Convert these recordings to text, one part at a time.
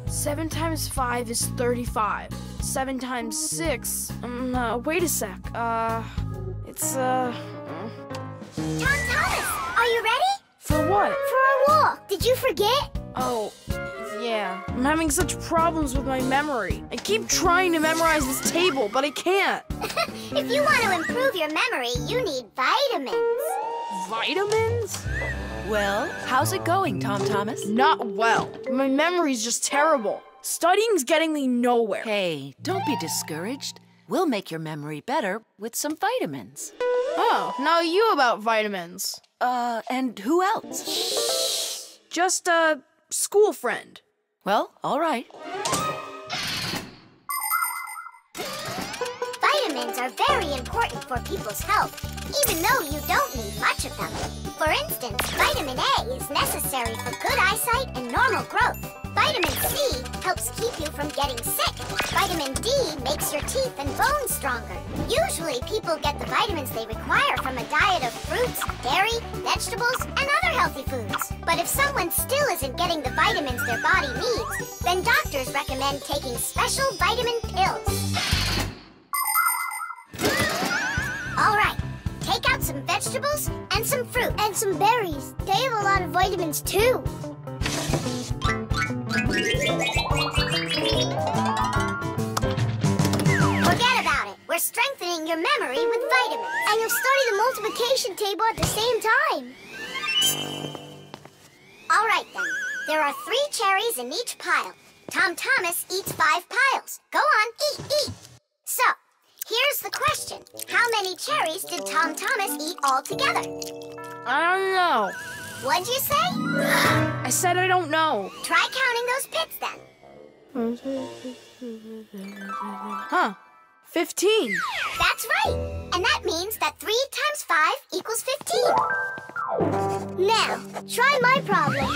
7 times 5 is 35. 7 times 6, wait a sec. It's, Tom Thomas, are you ready? For what? For a walk. Did you forget? Oh, yeah. I'm having such problems with my memory. I keep trying to memorize this table, but I can't. If you want to improve your memory, you need vitamins. Vitamins? Well, how's it going, Tom Thomas? Not well. My memory's just terrible. Studying's getting me nowhere. Hey, don't be discouraged. We'll make your memory better with some vitamins. Oh, now you about vitamins. And who else? Just a school friend. Well, all right. Vitamins are very important for people's health, even though you don't need much of them. For instance, vitamin A is necessary for good eyesight and normal growth. Vitamin C helps keep you from getting sick. Vitamin D makes your teeth and bones stronger. Usually, people get the vitamins they require from a diet of fruits, dairy, vegetables, and other healthy foods. But if someone still isn't getting the vitamins their body needs, then doctors recommend taking special vitamin pills. All right, take out some vegetables and some fruit. And some berries. They have a lot of vitamins, too. Forget about it. We're strengthening your memory with vitamins. And you'll study the multiplication table at the same time. All right, then. There are 3 cherries in each pile. Tom Thomas eats 5 piles. Go on, eat. So, here's the question. How many cherries did Tom Thomas eat altogether? I don't know. What'd you say? I said I don't know. Try counting those pits, then. Huh. 15. That's right. And that means that 3 times 5 equals 15. Now, try my problem.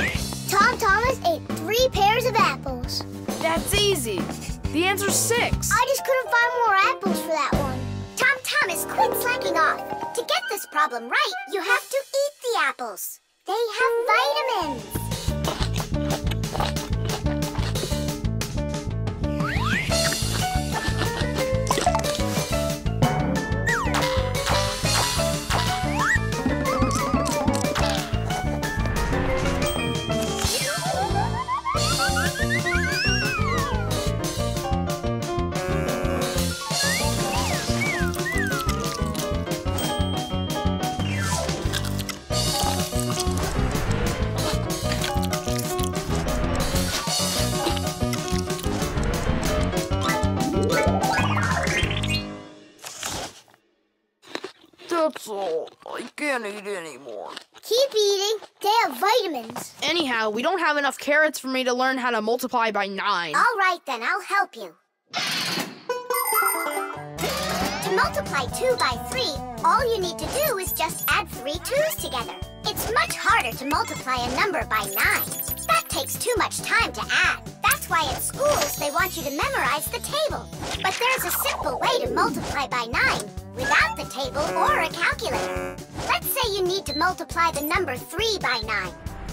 Tom Thomas ate 3 pairs of apples. That's easy. The answer's 6. I just couldn't find more apples for that one. Tom Thomas, quit slacking off. To get this problem right, you have to eat the apples. They have vitamins. That's all. I can't eat anymore. Keep eating. They have vitamins. Anyhow, we don't have enough carrots for me to learn how to multiply by 9. All right, then. I'll help you. To multiply 2 by 3, all you need to do is just add 3 2's together. It's much harder to multiply a number by 9. That takes too much time to add. That's why at schools they want you to memorize the table. But there's a simple way to multiply by 9 without the table or a calculator. Let's say you need to multiply the number 3 by 9.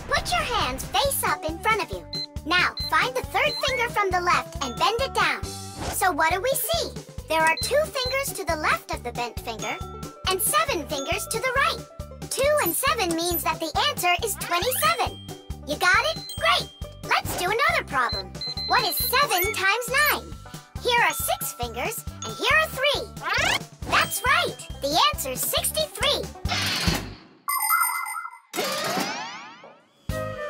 Put your hands face up in front of you. Now, find the 3rd finger from the left and bend it down. So what do we see? There are 2 fingers to the left of the bent finger and 7 fingers to the right. 2 and 7 means that the answer is 27. You got it? Great! Let's do another problem. What is 7 times 9? Here are 6 fingers, and here are 3. That's right! The answer's 63.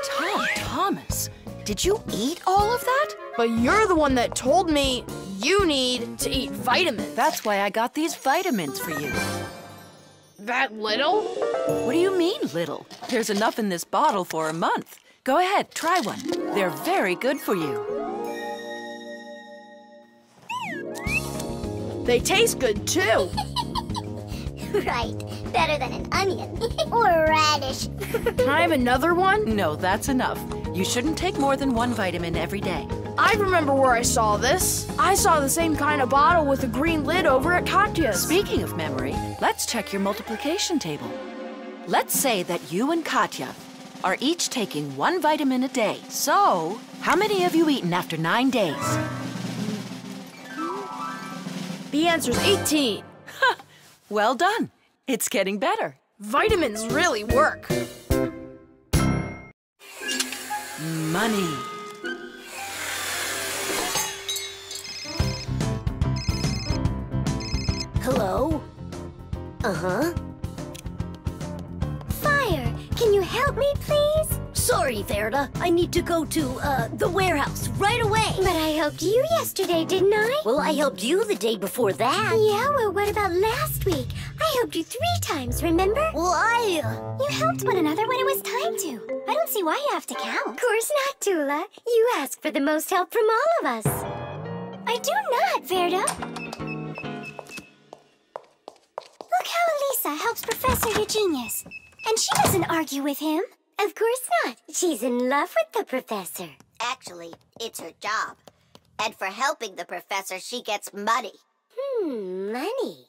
Tom Thomas, did you eat all of that? But you're the one that told me you need to eat vitamins. That's why I got these vitamins for you. That little? What do you mean, little? There's enough in this bottle for a month. Go ahead, try one. They're very good for you. They taste good, too. Right. Better than an onion. Or a radish. Can I have another one? No, that's enough. You shouldn't take more than 1 vitamin every day. I remember where I saw this. I saw the same kind of bottle with a green lid over at Katya's. Speaking of memory, let's check your multiplication table. Let's say that you and Katya are each taking 1 vitamin a day. So, how many have you eaten after 9 days? The answer's 18. Well done. It's getting better. Vitamins really work. Money. Hello? Uh-huh. Fire, can you help me, please? Sorry, Verda. I need to go to, the warehouse right away. But I helped you yesterday, didn't I? Well, I helped you the day before that. Yeah, well, what about last week? I helped you 3 times, remember? Well, You helped one another when it was time to. I don't see why you have to count. Of course not, Tula. You ask for the most help from all of us. I do not, Verda. Look how Elisa helps Professor Eugenius. And she doesn't argue with him. Of course not. She's in love with the professor. Actually, it's her job. And for helping the professor, she gets money. Money.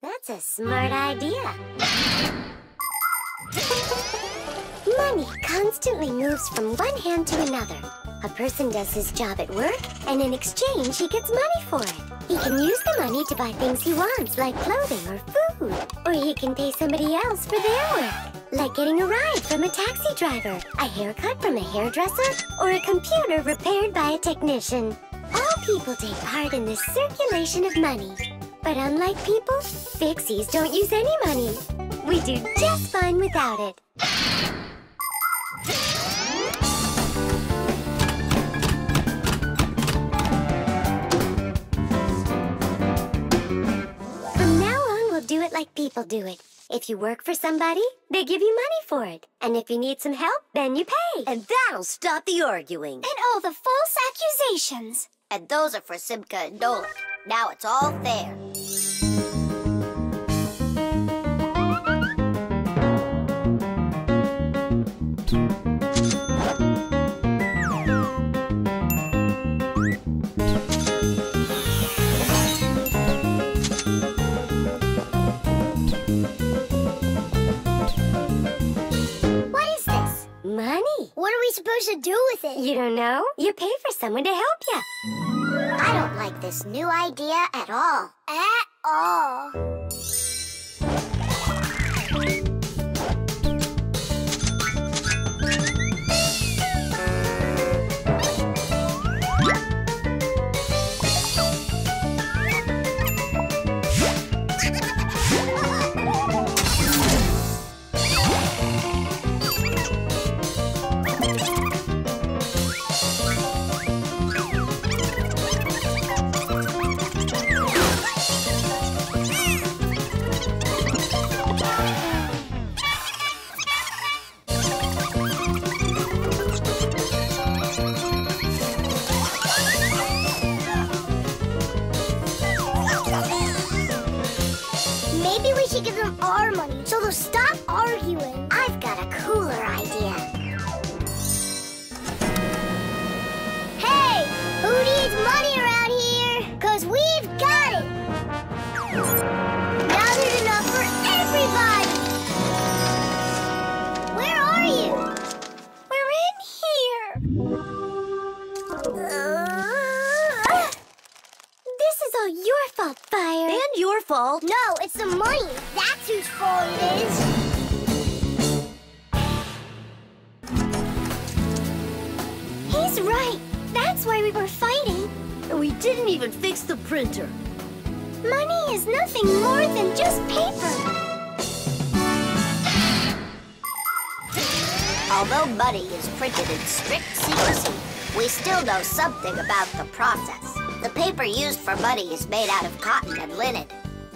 That's a smart idea. Money constantly moves from one hand to another. A person does his job at work, and in exchange, he gets money for it. He can use the money to buy things he wants, like clothing or food. Or he can pay somebody else for their work, like getting a ride from a taxi driver, a haircut from a hairdresser, or a computer repaired by a technician. All people take part in this circulation of money. But unlike people, Fixies don't use any money. We do just fine without it. From now on, we'll do it like people do it. If you work for somebody, they give you money for it. And if you need some help, then you pay. and that'll stop the arguing. And all the false accusations. And those are for Simka and Nolik. Now it's all fair. What is this? Money. What are we supposed to do with it? You don't know? You pay for someone to help you. I don't like this new idea at all. At all. Maybe we should give them our money so they'll stop arguing. I've got a cooler idea. Hey, who needs money around here? 'Cause we've got it. Now there's enough for everybody. Where are you? We're in here. This is all your fault, Fire. And your fault. No, it's the money. That's whose fault it is. He's right. That's why we were fighting. And we didn't even fix the printer. Money is nothing more than just paper. Although money is printed in strict secrecy, we still know something about the process. The paper used for money is made out of cotton and linen.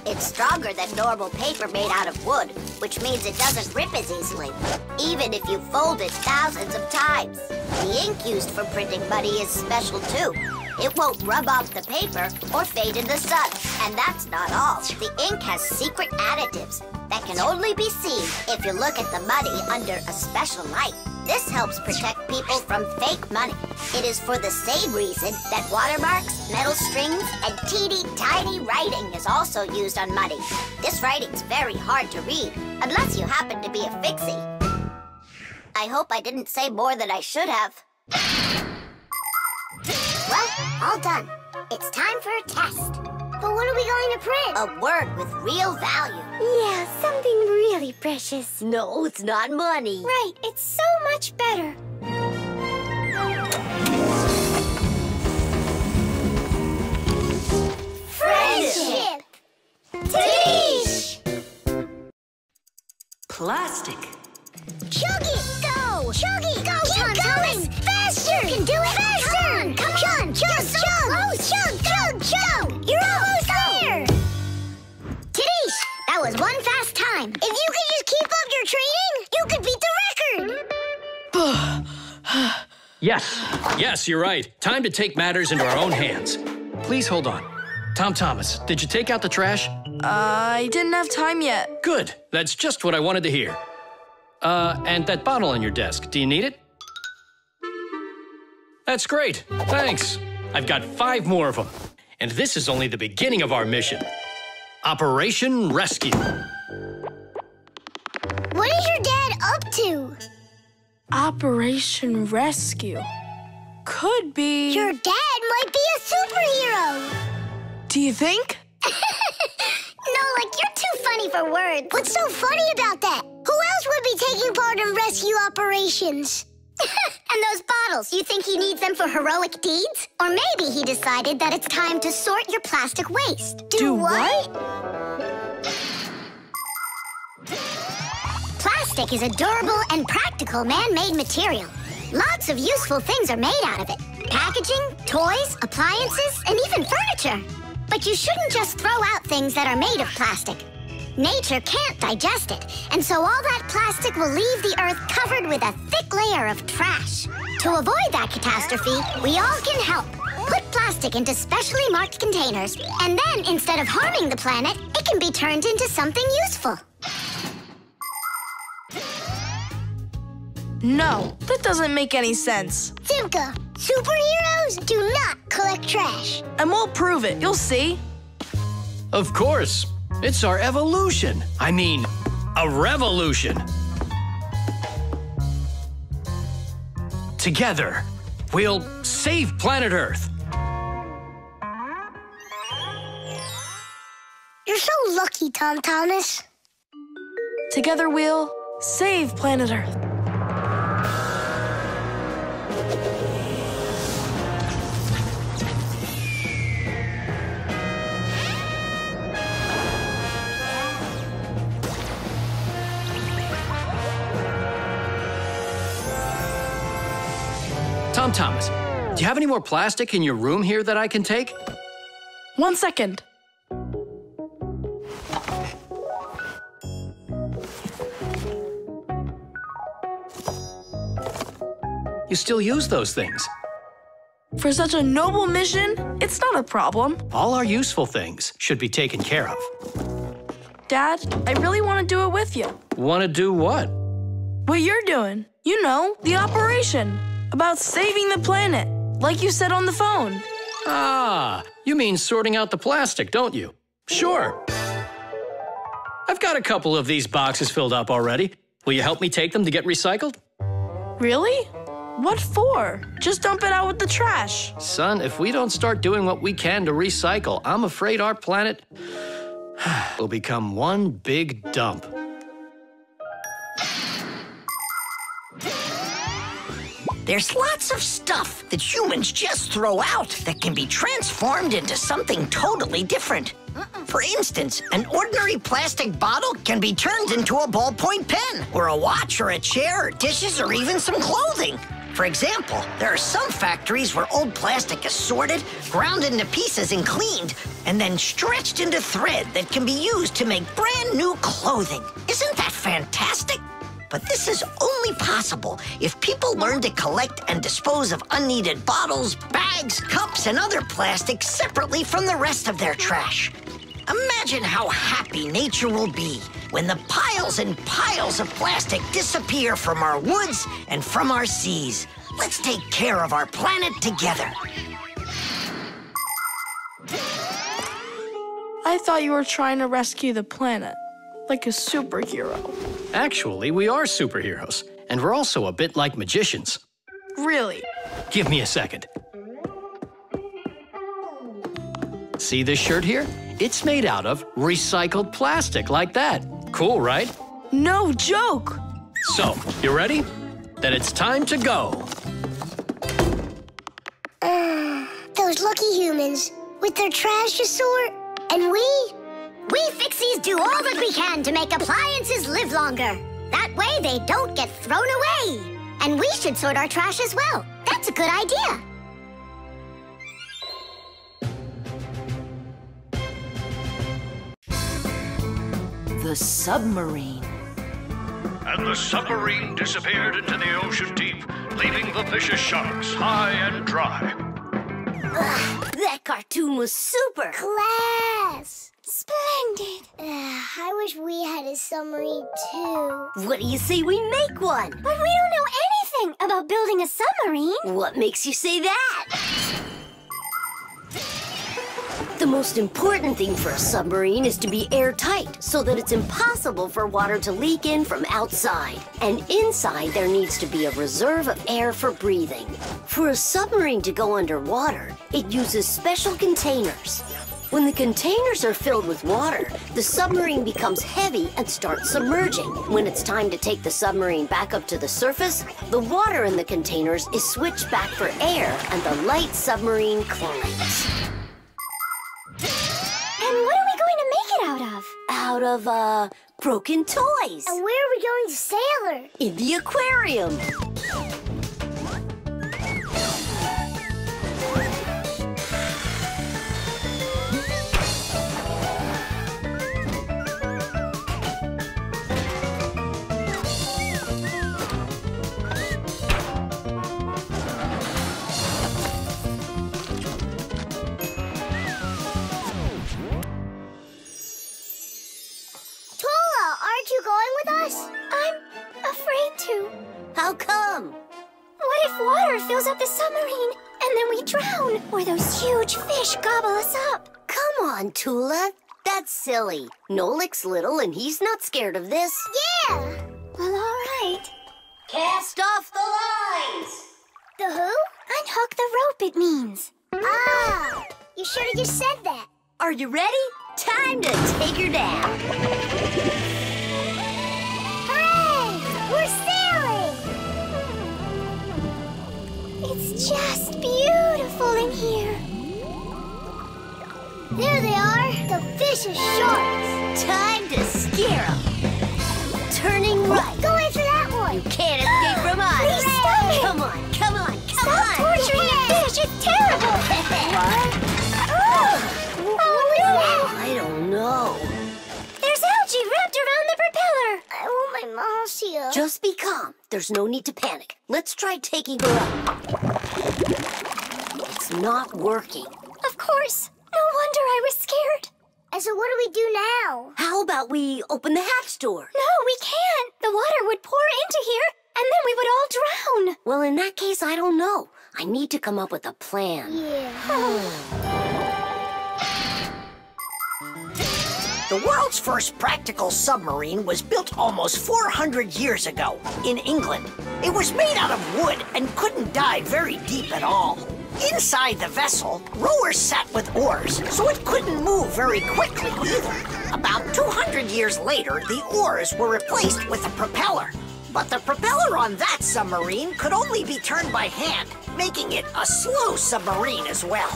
It's stronger than normal paper made out of wood, which means it doesn't rip as easily, even if you fold it thousands of times. The ink used for printing money is special too. It won't rub off the paper or fade in the sun. And that's not all. The ink has secret additives that can only be seen if you look at the money under a special light. This helps protect people from fake money. It is for the same reason that watermarks, metal strings, and teeny tiny writing is also used on money. This writing's very hard to read, unless you happen to be a Fixie. I hope I didn't say more than I should have. Well, all done. It's time for a test. But what are we going to print? A word with real value. Yeah, something really precious. No, it's not money. Right, it's so much better. Friendship! Tish! Plastic. Chug it! Go! Chug it! Go, Keep going! Faster! You can do it! Faster! Come on! Chug! Close! Chug! You're almost there! Tish, that was one fast time. If you could just keep up your training, you could beat the record! Yes, you're right. Time to take matters into our own hands. Please hold on. Tom Thomas, did you take out the trash? I didn't have time yet. Good. That's just what I wanted to hear. And that bottle on your desk, do you need it? That's great. Thanks. I've got 5 more of them. And this is only the beginning of our mission. Operation Rescue. What is your dad up to? Operation Rescue. Could be... Your dad might be a superhero! Do you think? Nolik, you're too funny for words. What's so funny about that? Who else would be taking part in rescue operations? And those bottles, you think he needs them for heroic deeds? Or maybe he decided that it's time to sort your plastic waste. Do what? Plastic is a durable and practical man-made material. Lots of useful things are made out of it. Packaging, toys, appliances, and even furniture. But you shouldn't just throw out things that are made of plastic. Nature can't digest it, and so all that plastic will leave the earth covered with a thick layer of trash. To avoid that catastrophe, we all can help. Put plastic into specially marked containers, and then instead of harming the planet, it can be turned into something useful. No, that doesn't make any sense. Simka, superheroes do not collect trash. And we'll prove it, you'll see. Of course. It's our evolution. I mean, a revolution. Together, we'll save planet Earth. You're so lucky, Tom Thomas. Together we'll save planet Earth. Tom Thomas, do you have any more plastic in your room here that I can take? 1 second. You still use those things. For such a noble mission, it's not a problem. All our useful things should be taken care of. Dad, I really want to do it with you. Want to do what? What you're doing. You know, the operation. About saving the planet, like you said on the phone. Ah, you mean sorting out the plastic, don't you? Sure. I've got a couple of these boxes filled up already. Will you help me take them to get recycled? Really? What for? Just dump it out with the trash. Son, if we don't start doing what we can to recycle, I'm afraid our planet will become one big dump. There's lots of stuff that humans just throw out that can be transformed into something totally different. For instance, an ordinary plastic bottle can be turned into a ballpoint pen, or a watch, or a chair, or dishes, or even some clothing. For example, there are some factories where old plastic is sorted, ground into pieces and cleaned, and then stretched into thread that can be used to make brand new clothing. Isn't that fantastic? But this is only possible if people learn to collect and dispose of unneeded bottles, bags, cups, and other plastic separately from the rest of their trash. Imagine how happy nature will be when the piles and piles of plastic disappear from our woods and from our seas. Let's take care of our planet together. I thought you were trying to rescue the planet, like a superhero. Actually, we are superheroes, And we're also a bit like magicians. Really? Give me a second. See this shirt here? It's made out of recycled plastic like that. Cool, right? No joke! So, you ready? Then it's time to go. Those lucky humans with their trash to sort. And we Fixies do all that we can to make appliances live longer. That way they don't get thrown away. And we should sort our trash as well. That's a good idea. The submarine. And the submarine disappeared into the ocean deep, leaving the vicious sharks high and dry. That cartoon was super. Class. Splendid. I wish we had a submarine too. What do you say we make one? But we don't know anything about building a submarine. What makes you say that? The most important thing for a submarine is to be airtight so that it's impossible for water to leak in from outside. And inside there needs to be a reserve of air for breathing. For a submarine to go underwater, it uses special containers. When the containers are filled with water, the submarine becomes heavy and starts submerging. When it's time to take the submarine back up to the surface, the water in the containers is switched back for air and the light submarine climbs. And what are we going to make it out of? Out of, broken toys. And where are we going to sail her? In the aquarium. Aren't you going with us? I'm afraid to. How come? What if water fills up the submarine and then we drown? Or those huge fish gobble us up? Come on, Tula. That's silly. Nolik's little and he's not scared of this. Yeah! Well, all right. Cast off the lines! The who? Unhook the rope, it means. Ah! You should have just said that. Are you ready? Time to take her down. We're sailing! It's just beautiful in here. There they are, the vicious sharks. Time to scare them. Turning right. Go after that one. You can't escape from us. Please stop it. Come on, come on, come Stop on. torturing the fish. It's terrible. What? Oh, no. I don't know. There's algae wrapped around the propeller. I want my mom to see her. Just be calm. There's no need to panic. Let's try taking her up. It's not working. Of course. No wonder I was scared. And so what do we do now? How about we open the hatch door? No, we can't. The water would pour into here, and then we would all drown. Well, in that case, I don't know. I need to come up with a plan. Yeah. The world's first practical submarine was built almost 400 years ago in England. It was made out of wood and couldn't dive very deep at all. Inside the vessel, rowers sat with oars, so it couldn't move very quickly either. About 200 years later, the oars were replaced with a propeller. But the propeller on that submarine could only be turned by hand, making it a slow submarine as well.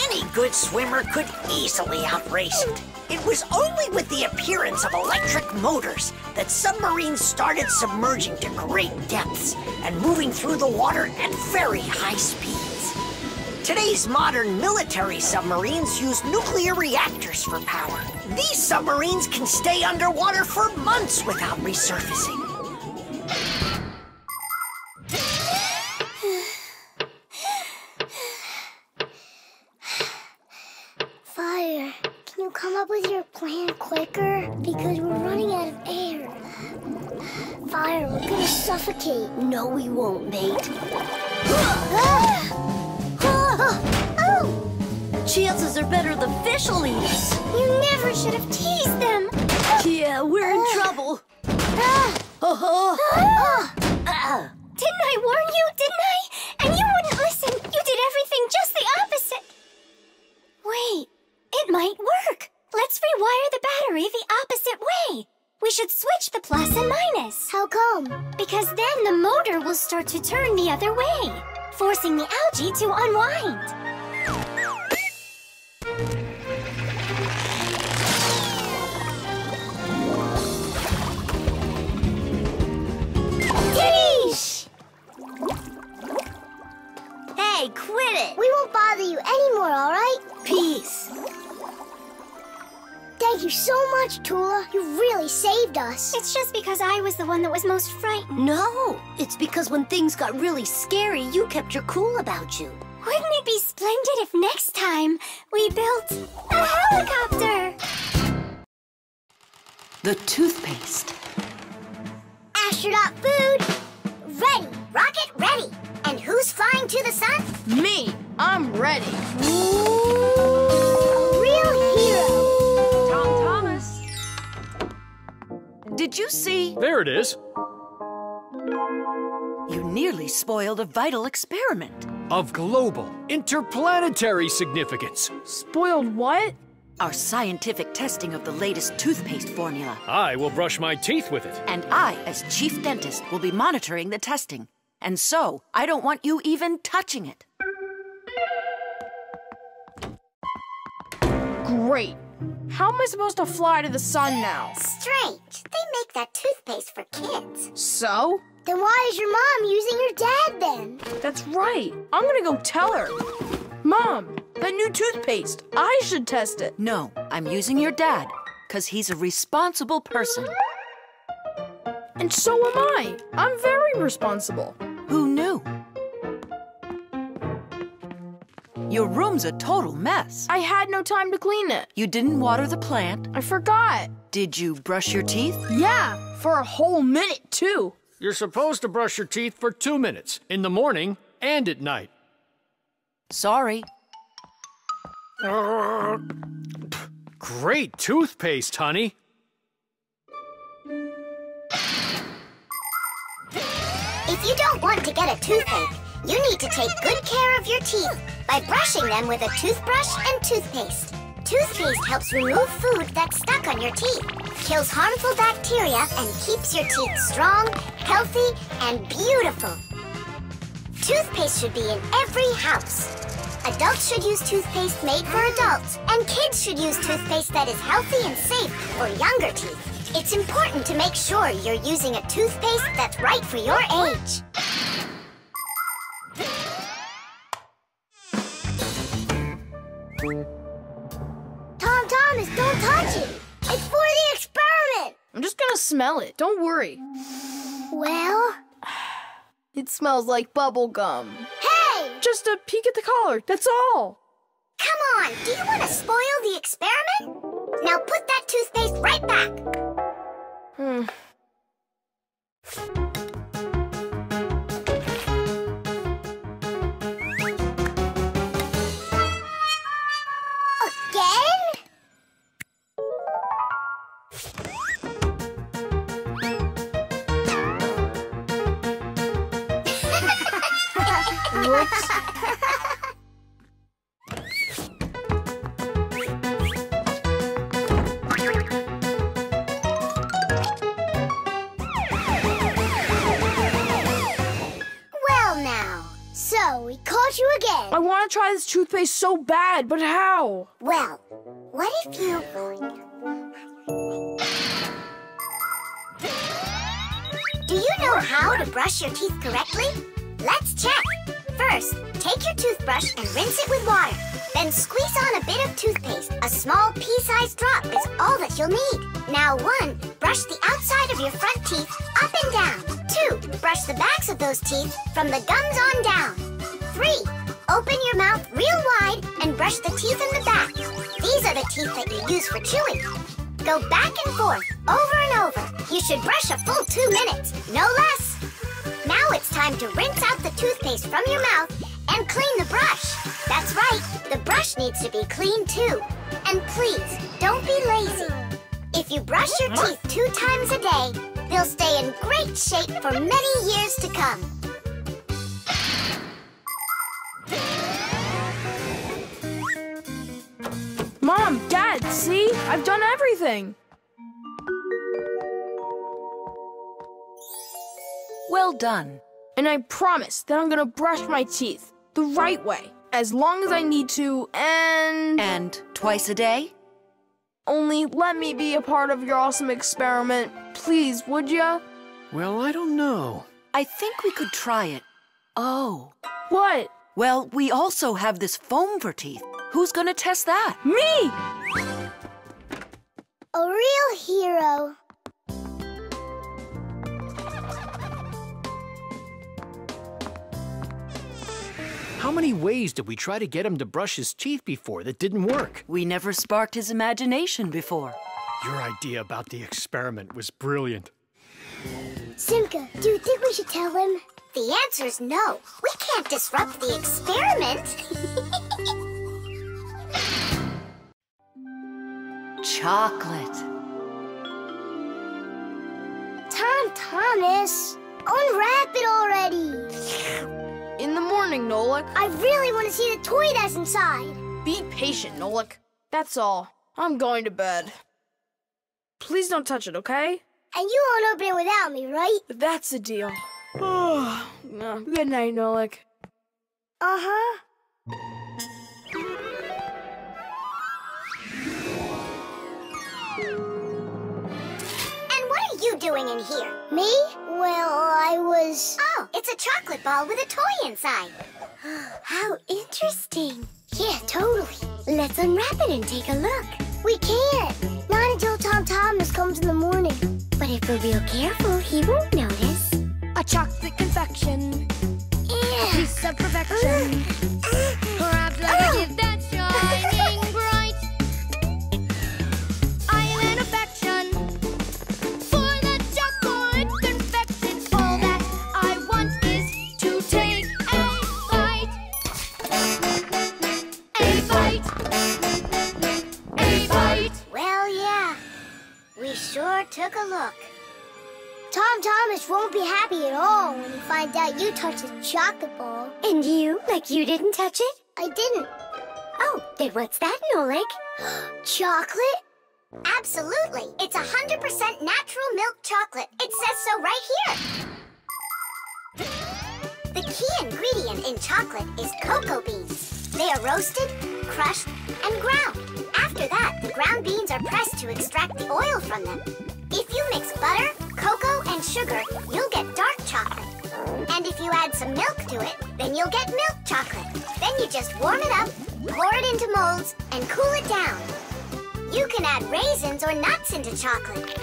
Any good swimmer could easily outrace it. It was only with the appearance of electric motors that submarines started submerging to great depths and moving through the water at very high speeds. Today's modern military submarines use nuclear reactors for power. These submarines can stay underwater for months without resurfacing. Fire, can you come up with your plan quicker? Because we're running out of air. Fire, we're gonna suffocate. No, we won't, mate. Chances are better the fish will eat us. You never should have teased them. Yeah, we're in trouble. Didn't I warn you? Didn't I? And you wouldn't listen. You did everything just the opposite. Wait, it might work. Let's rewire the battery the opposite way. We should switch the plus and minus. How come? Because then the motor will start to turn the other way, forcing the algae to unwind. Yeesh! Hey, quit it! We won't bother you anymore, all right? Peace. Thank you so much, Tula. You really saved us. It's just because I was the one that was most frightened. No, it's because when things got really scary, you kept your cool about you. Wouldn't it be splendid if next time we built a helicopter? The toothpaste. Astronaut food, ready. Rocket ready. And who's flying to the sun? Me. I'm ready. A real hero. Thomas. Did you see? There it is. You nearly spoiled a vital experiment. Of global, interplanetary significance. Spoiled what? Our scientific testing of the latest toothpaste formula. I will brush my teeth with it. And I, as chief dentist, will be monitoring the testing. And so, I don't want you even touching it. Great. How am I supposed to fly to the sun now? Strange. They make that toothpaste for kids. So? Then why is your mom using your dad then? That's right. I'm gonna go tell her. Mom, that new toothpaste. I should test it. No, I'm using your dad, because he's a responsible person. And so am I. I'm very responsible. Who knew? Your room's a total mess. I had no time to clean it. You didn't water the plant. I forgot. Did you brush your teeth? Yeah, for a whole minute, too. You're supposed to brush your teeth for 2 minutes, in the morning and at night. Sorry. Great toothpaste, honey. If you don't want to get a toothache, you need to take good care of your teeth by brushing them with a toothbrush and toothpaste. Toothpaste helps remove food that's stuck on your teeth, kills harmful bacteria, and keeps your teeth strong, healthy, and beautiful. Toothpaste should be in every house. Adults should use toothpaste made for adults, and kids should use toothpaste that is healthy and safe for younger teeth. It's important to make sure you're using a toothpaste that's right for your age. Thomas, don't touch it. It's for the experiment. I'm just gonna smell it. Don't worry. Well? It smells like bubble gum. Hey! Just a peek at the collar, that's all. Come on, do you want to spoil the experiment? Now put that toothpaste right back. Again? Whoops. Well now, so we caught you again. I want to try this toothpaste so bad, but how? Well, what if you... Do you know how to brush your teeth correctly? Let's check. First, take your toothbrush and rinse it with water. Then squeeze on a bit of toothpaste. A small pea-sized drop is all that you'll need. Now 1, brush the outside of your front teeth up and down. 2, brush the backs of those teeth from the gums on down. 3, open your mouth real wide and brush the teeth in the back. These are the teeth that you use for chewing. Go back and forth, over and over. You should brush a full 2 minutes, no less. Now it's time to rinse out the toothpaste from your mouth and clean the brush. That's right, the brush needs to be clean too. And please, don't be lazy. If you brush your teeth 2 times a day, They'll stay in great shape for many years to come. Mom, Dad, see? I've done everything. Well done. And I promise that I'm gonna brush my teeth the right way, as long as I need to, And twice a day? only let me be a part of your awesome experiment. Please, would ya? Well, I don't know. I think we could try it. Oh. What? Well, we also have this foam for teeth. Who's gonna test that? Me! A real hero. How many ways did we try to get him to brush his teeth before that didn't work? We never sparked his imagination before. Your idea about the experiment was brilliant. Simka, do you think we should tell him? The answer's no. We can't disrupt the experiment. Chocolate. Thomas, unwrap it already. In the morning, Nolik. I really want to see the toy that's inside. Be patient, Nolik. That's all. I'm going to bed. Please don't touch it, okay? And you won't open it without me, right? That's the deal. Good night, Nolik. Uh-huh. And what are you doing in here? Me? Well, I was... Oh, it's a chocolate ball with a toy inside. How interesting. Yeah, totally. Let's unwrap it and take a look. We can't. Not until Tom Thomas comes in the morning. But if we're real careful, he won't notice. A chocolate confection, Yeah. a piece of perfection. Perhaps like a gift that's shining bright. I am an affection for the chocolate confection. All that I want is to take a bite. A bite. A bite. Well, yeah. We sure took a look. Tom Thomas won't be happy at all when he finds out you touched the chocolate ball. And you? Like you didn't touch it? I didn't. Oh, then what's that, Nolik? Chocolate? Absolutely. It's 100% natural milk chocolate. It says so right here. The key ingredient in chocolate is cocoa beans. They are roasted, crushed, and ground. After that, the ground beans are pressed to extract the oil from them. If you mix butter, cocoa, and sugar, you'll get dark chocolate. And if you add some milk to it, then you'll get milk chocolate. Then you just warm it up, pour it into molds, and cool it down. You can add raisins or nuts into chocolate.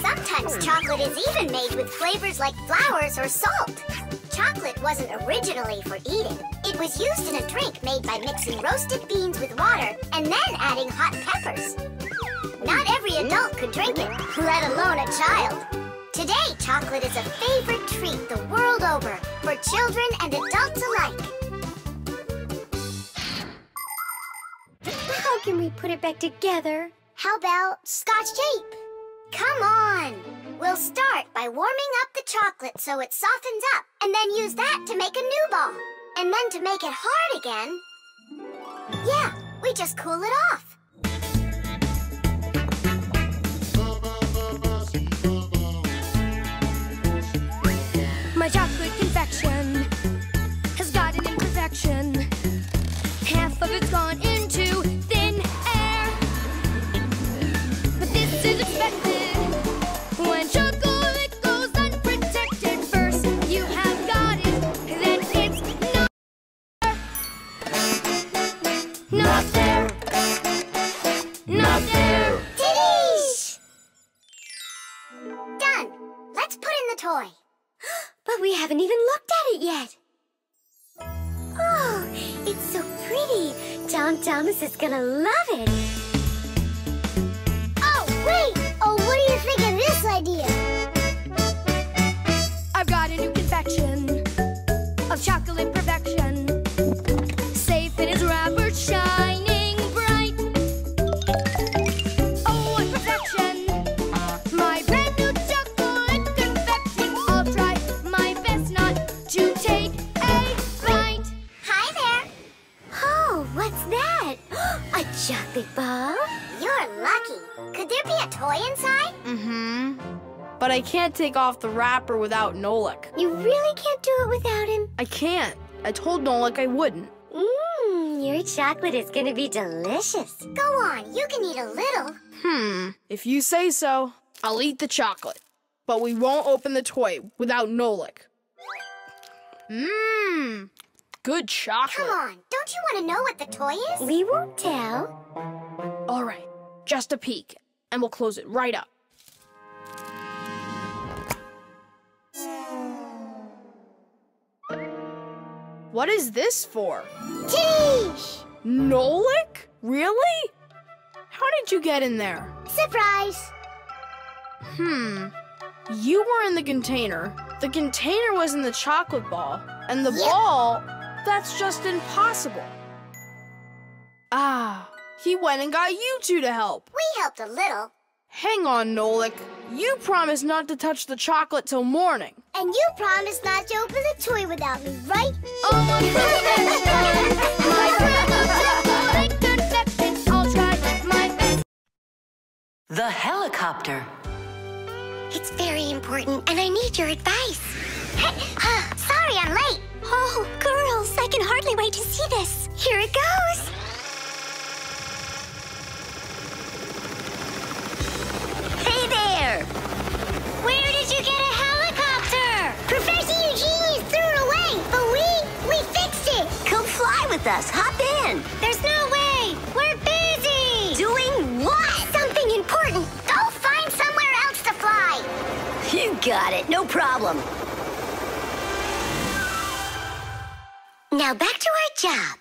Sometimes chocolate is even made with flavors like flowers or salt. Chocolate wasn't originally for eating. It was used in a drink made by mixing roasted beans with water and then adding hot peppers. Not every adult could drink it, let alone a child. Today, chocolate is a favorite treat the world over for children and adults alike. How can we put it back together? How about Scotch tape? Come on! We'll start by warming up the chocolate so it softens up, and then use that to make a new ball. And then to make it hard again... Yeah, we just cool it off. My chocolate confection has got an imperfection. Half of it's gone into thin air. But this is expected when chocolate goes unprotected. First you have got it, then it's not there. Not there. Titties! Done. Let's put in the toy. But we haven't even looked at it yet. Oh, It's so pretty. Tom Thomas is gonna love it. oh, wait! Oh, what do you think of this idea? I've got a new confection of chocolate perfection. Safe in its wrapper, shining bright. Oh, what perfection! My brand new chocolate chocolate ball? You're lucky. Could there be a toy inside? Mm-hmm. But I can't take off the wrapper without Nolik. You really can't do it without him? I can't. I told Nolik I wouldn't. Your chocolate is gonna be delicious. Go on, you can eat a little. If you say so, I'll eat the chocolate. But we won't open the toy without Nolik. Good chocolate. Come on, don't you want to know what the toy is? We won't tell. All right, just a peek, and we'll close it right up. What is this for? Tish! Nolik? Really? How did you get in there? Surprise! You were in the container. The container was in the chocolate ball. And the ball, that's just impossible. Ah, he went and got you two to help. We helped a little. Hang on, Nolik. You promised not to touch the chocolate till morning. And you promised not to open the toy without me, right? The helicopter. It's very important, and I need your advice. Sorry I'm late. Oh, girls, I can hardly wait to see this. Here it goes. Hey there! Where did you get a helicopter? Professor Eugenius threw it away, but we fixed it. Come fly with us. Hop in. There's no way. We're busy. Doing what? Something important. Go find somewhere else to fly. You got it. No problem. Now back to our job.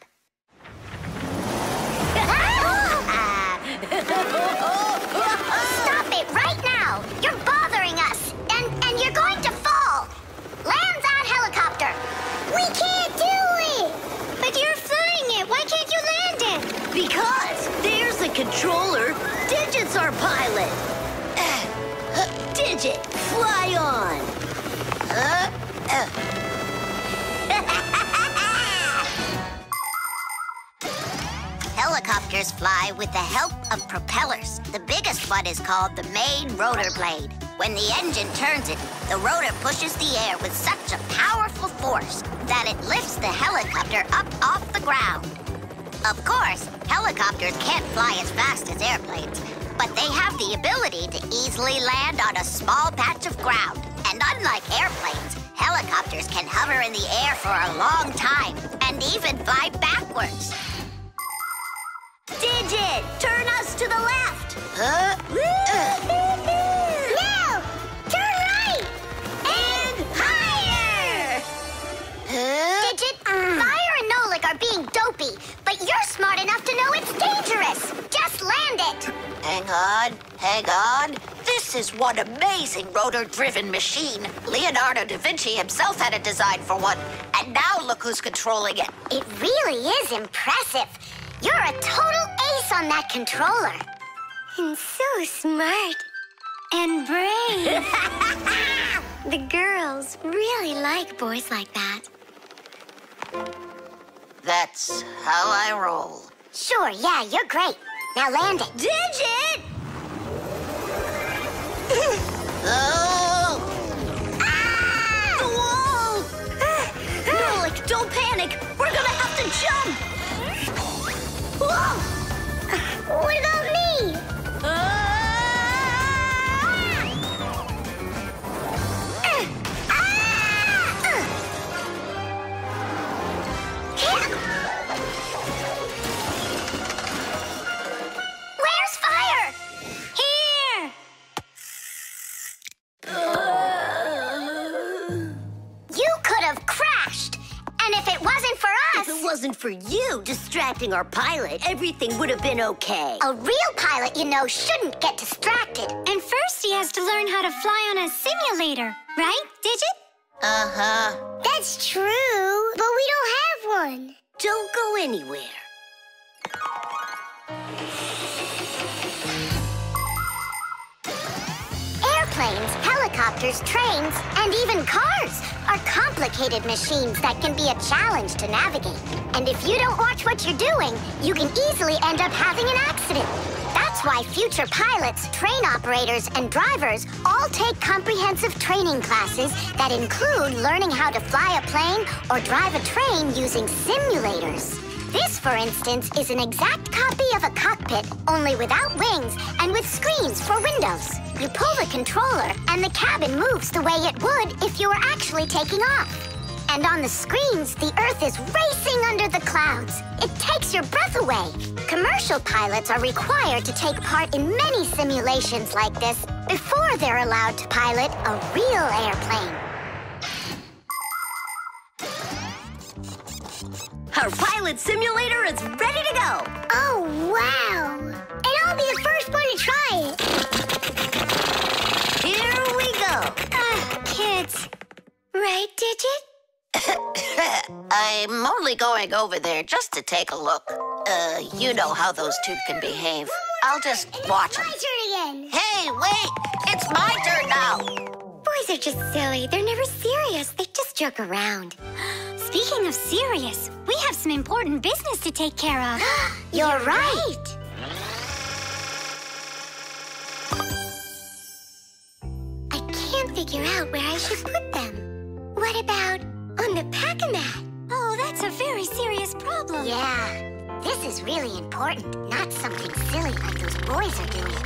Stop it right now. You're bothering us. And you're going to fall. Land that helicopter. We can't do it. But you're flying it. Why can't you land it? Because there's the controller. Digit's our pilot. Digit, fly on. Helicopters fly with the help of propellers. The biggest one is called the main rotor blade. When the engine turns it, the rotor pushes the air with such a powerful force that it lifts the helicopter up off the ground. Of course, helicopters can't fly as fast as airplanes, but they have the ability to easily land on a small patch of ground. And unlike airplanes, helicopters can hover in the air for a long time and even fly backwards. Digit, turn us to the left. No! Turn right! And higher! Digit, Fire and Nolik are being dopey, but you're smart enough to know it's dangerous. Just land it. Hang on. This is one amazing rotor-driven machine. Leonardo da Vinci himself had a design for one, and now look who's controlling it. It really is impressive. You're a total ace on that controller. And so smart. And brave. The girls really like boys like that. That's how I roll. Sure, yeah, you're great. Now land it. Digit! Oh! The wall! Nolik, don't panic. We're gonna have to jump. Whoa! What about me? Where's Fire? Here! You could have crashed. And if it wasn't for us... If it wasn't for you distracting our pilot, everything would have been okay. A real pilot, you know, shouldn't get distracted. And first he has to learn how to fly on a simulator, right, Digit? Uh-huh. That's true, but we don't have one. Don't go anywhere. Airplanes, helicopters, helicopters, trains, and even cars are complicated machines that can be a challenge to navigate. And if you don't watch what you're doing, you can easily end up having an accident. That's why future pilots, train operators, and drivers all take comprehensive training classes that include learning how to fly a plane or drive a train using simulators. This, for instance, is an exact copy of a cockpit, only without wings and with screens for windows. You pull the controller, and the cabin moves the way it would if you were actually taking off. And on the screens, the Earth is racing under the clouds. It takes your breath away. Commercial pilots are required to take part in many simulations like this before they're allowed to pilot a real airplane. Our pilot simulator is ready to go. Oh, wow! And I'll be the first one to try it. Here we go. Kids. Right, Digit? I'm only going over there just to take a look. You know how those two can behave. I'll just watch them. My turn again. Hey, wait! It's my turn now! Boys are just silly. They're never serious. They just joke around. Speaking of serious, we have some important business to take care of. You're right. I can't figure out where I should put them. What about on the pack-a-mat? Oh, that's a very serious problem. Yeah, this is really important, not something silly like those boys are doing.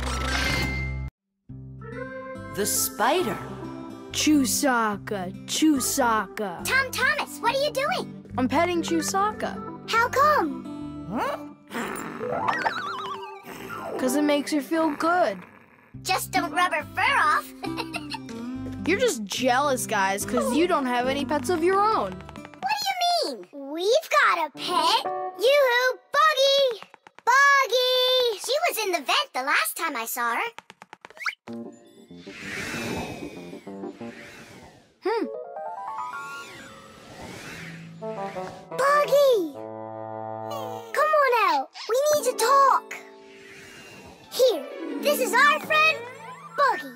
The spider. Chusaka, Chusaka. Tom Thomas, what are you doing? I'm petting Chusaka. How come? 'Cause it makes her feel good. Just don't rub her fur off. You're just jealous, guys, 'cause you don't have any pets of your own. What do you mean? We've got a pet. Yoo-hoo, Buggy! Buggy! She was in the vent the last time I saw her. Buggy! Come on out. We need to talk. Here, this is our friend, Buggy.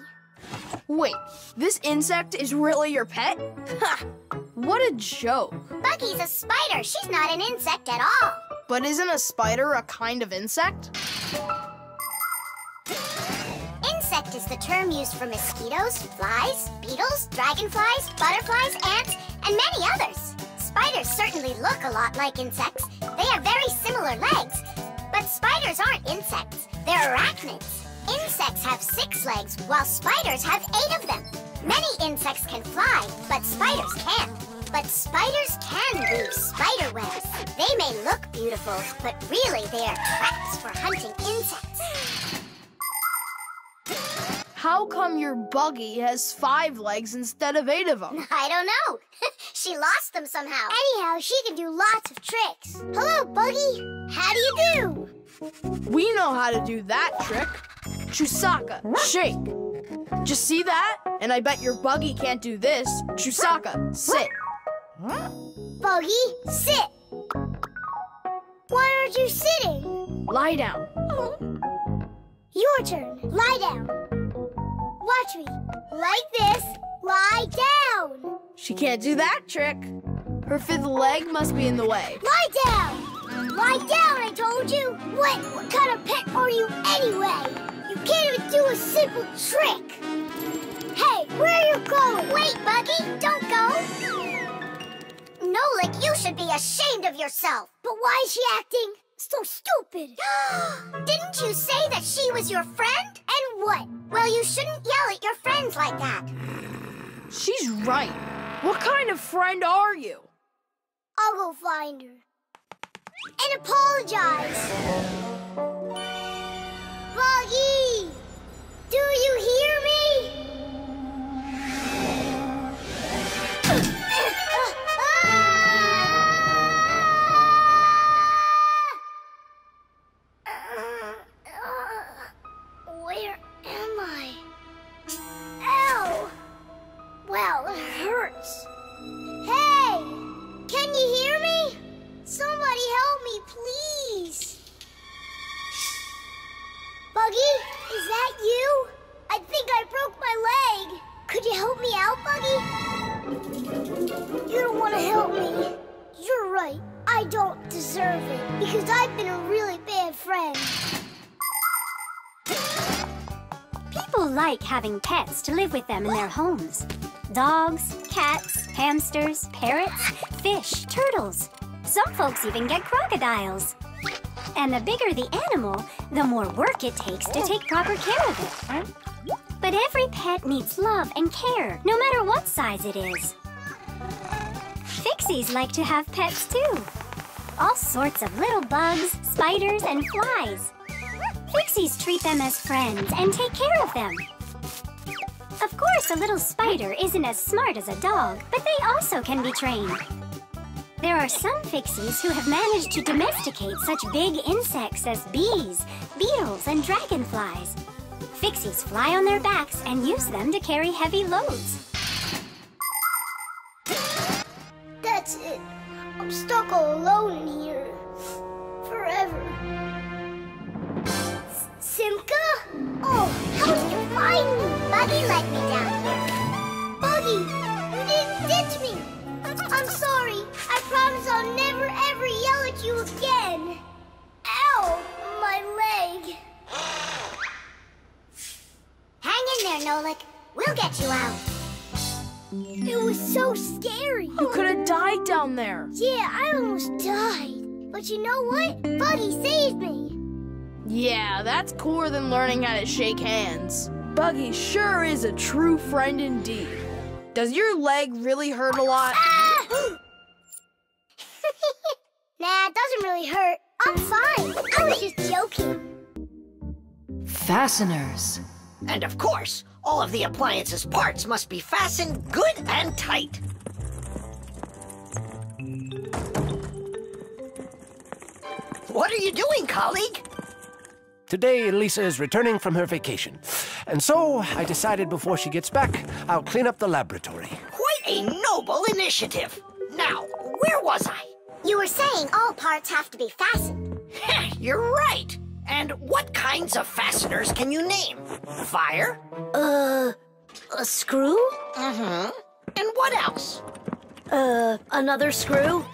Wait, this insect is really your pet? Ha! What a joke. Buggy's a spider. She's not an insect at all. But isn't a spider a kind of insect? Insect is the term used for mosquitoes, flies, beetles, dragonflies, butterflies, ants, and many others. Spiders certainly look a lot like insects. They have very similar legs. But spiders aren't insects. They're arachnids. Insects have 6 legs, while spiders have 8 of them. Many insects can fly, but spiders can't. But spiders can weave spider webs. They may look beautiful, but really they are traps for hunting insects. How come your Buggy has 5 legs instead of 8 of them? I don't know. She lost them somehow. Anyhow, she can do lots of tricks. Hello, Buggy. How do you do? We know how to do that trick. Chusaka, shake. Just see that? And I bet your Buggy can't do this. Chusaka, sit. Buggy, sit. Why aren't you sitting? Lie down. Your turn. Lie down. Watch me. Like this. Lie down. She can't do that trick. Her 5th leg must be in the way. Lie down. Lie down, I told you. What kind of pet are you anyway? You can't even do a simple trick. Hey, where are you going? Wait, Buggy, don't go. Nolik, you should be ashamed of yourself. But why is she acting so stupid? Didn't you say that she was your friend? And what? Well, you shouldn't yell at your friends like that. She's right. What kind of friend are you? I'll go find her. And apologize. Buggy! Do you hear me? Where am I? Ow! Well, it hurts. Hey! Can you hear me? Somebody help me, please. friend. People like having pets to live with them in their homes. Dogs, cats, hamsters, parrots, fish, turtles. Some folks even get crocodiles. And the bigger the animal, the more work it takes to take proper care of it. But every pet needs love and care, no matter what size it is. Fixies like to have pets too. All sorts of little bugs, spiders, and flies. Fixies treat them as friends and take care of them. Of course, a little spider isn't as smart as a dog, but they also can be trained. There are some Fixies who have managed to domesticate such big insects as bees, beetles, and dragonflies. Fixies fly on their backs and use them to carry heavy loads. That's it. I'm stuck all alone in here. Forever. Simka? Oh, how did you find me? Buggy let me down here. Buggy, you didn't ditch me. I'm sorry. I promise I'll never ever yell at you again. Ow, my leg. Hang in there, Nolik. We'll get you out. It was so scary. You could have died down there. Yeah, I almost died. But you know what? Buggy saved me. Yeah, that's cooler than learning how to shake hands. Buggy sure is a true friend indeed. Does your leg really hurt a lot? Ah! Nah, it doesn't really hurt. I'm fine. I was just joking. Fasteners. And of course, all of the appliance's parts must be fastened good and tight. What are you doing, colleague? Today, Lisa is returning from her vacation. And so, I decided before she gets back, I'll clean up the laboratory. Quite a noble initiative. Now, where was I? You were saying all parts have to be fastened. You're right. And what kinds of fasteners can you name? Fire? A screw? Mm-hmm. And what else? Another screw?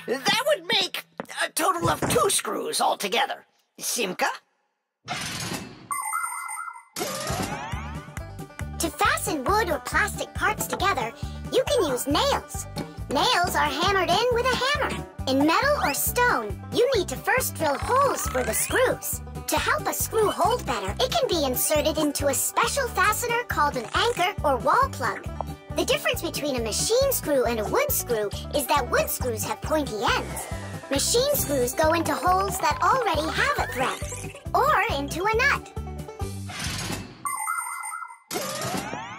That would make a total of 2 screws altogether. Simka? To fasten wood or plastic parts together, you can use nails. Nails are hammered in with a hammer. In metal or stone, you need to first drill holes for the screws. To help a screw hold better, it can be inserted into a special fastener called an anchor or wall plug. The difference between a machine screw and a wood screw is that wood screws have pointy ends. Machine screws go into holes that already have a thread, or into a nut.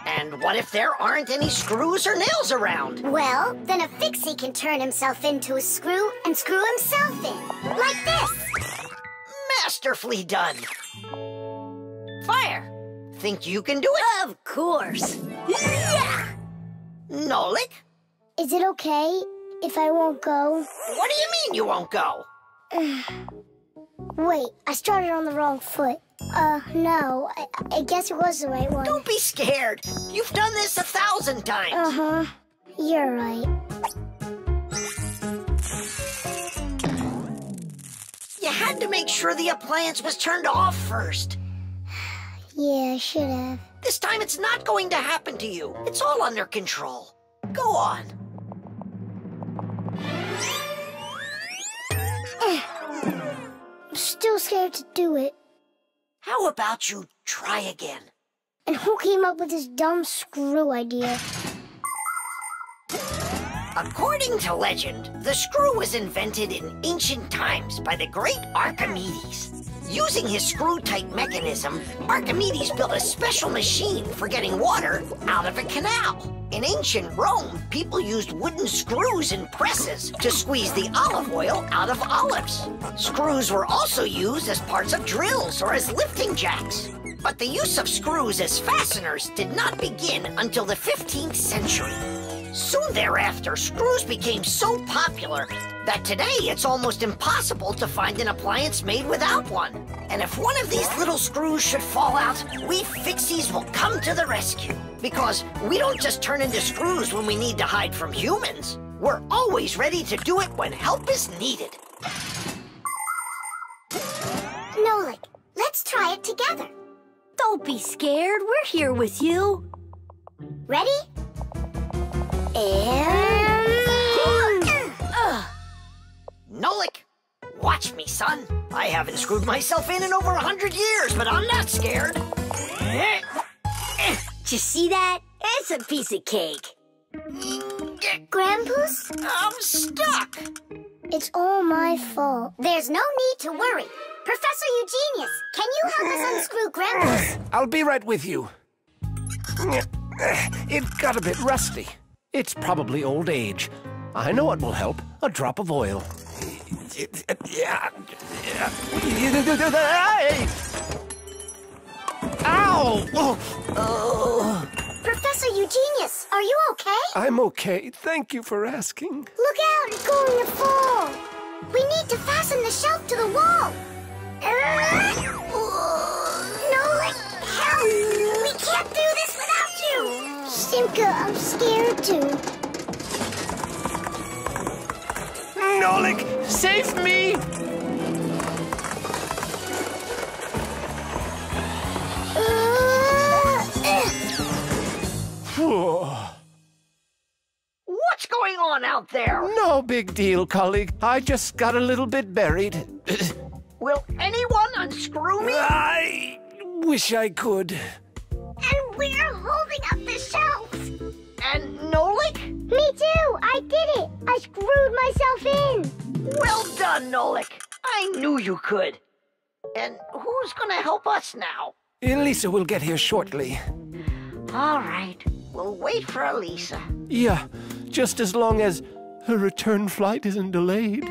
And what if there aren't any screws or nails around? Well, then a Fixie can turn himself into a screw and screw himself in, like this. Masterfully done. Fire, think you can do it? Of course. Yeah! Nolik? Is it okay if I won't go? What do you mean you won't go? Wait, I started on the wrong foot. No, I guess it was the right one. Don't be scared. You've done this 1,000 times. Uh-huh. You're right. You had to make sure the appliance was turned off first. Yeah, I should have. This time it's not going to happen to you. It's all under control. Go on. I'm still scared to do it. How about you try again? And who came up with this dumb screw idea? According to legend, the screw was invented in ancient times by the great Archimedes. Using his screw-tight mechanism, Archimedes built a special machine for getting water out of a canal. In ancient Rome, people used wooden screws in presses to squeeze the olive oil out of olives. Screws were also used as parts of drills or as lifting jacks. But the use of screws as fasteners did not begin until the 15th century. Soon thereafter, screws became so popular that today it's almost impossible to find an appliance made without one. And if one of these little screws should fall out, we Fixies will come to the rescue. Because we don't just turn into screws when we need to hide from humans. We're always ready to do it when help is needed. Let's try it together. Don't be scared. We're here with you. Ready? And... Nolik, watch me, son. I haven't screwed myself in over 100 years, but I'm not scared. Did you see that? It's a piece of cake. Grandpa's? I'm stuck. It's all my fault. There's no need to worry. Professor Eugenius, can you help us unscrew Grandpa's? I'll be right with you. It got a bit rusty. It's probably old age. I know what will help. A drop of oil. Ow! Oh. Professor Eugenius, are you okay? I'm okay. Thank you for asking. Look out, it's going to fall. We need to fasten the shelf to the wall. Nolik, help! We can't do this without you. Simka, I'm scared too. Nolik, save me! What's going on out there? No big deal, colleague. I just got a little bit buried. Will anyone unscrew me? I wish I could. And we're holding up the shelf. And Nolik? Me too. I did it. I screwed myself in. Well done, Nolik. I knew you could. And who's gonna help us now? Elisa will get here shortly. All right. We'll wait for Elisa. Yeah, just as long as her return flight isn't delayed.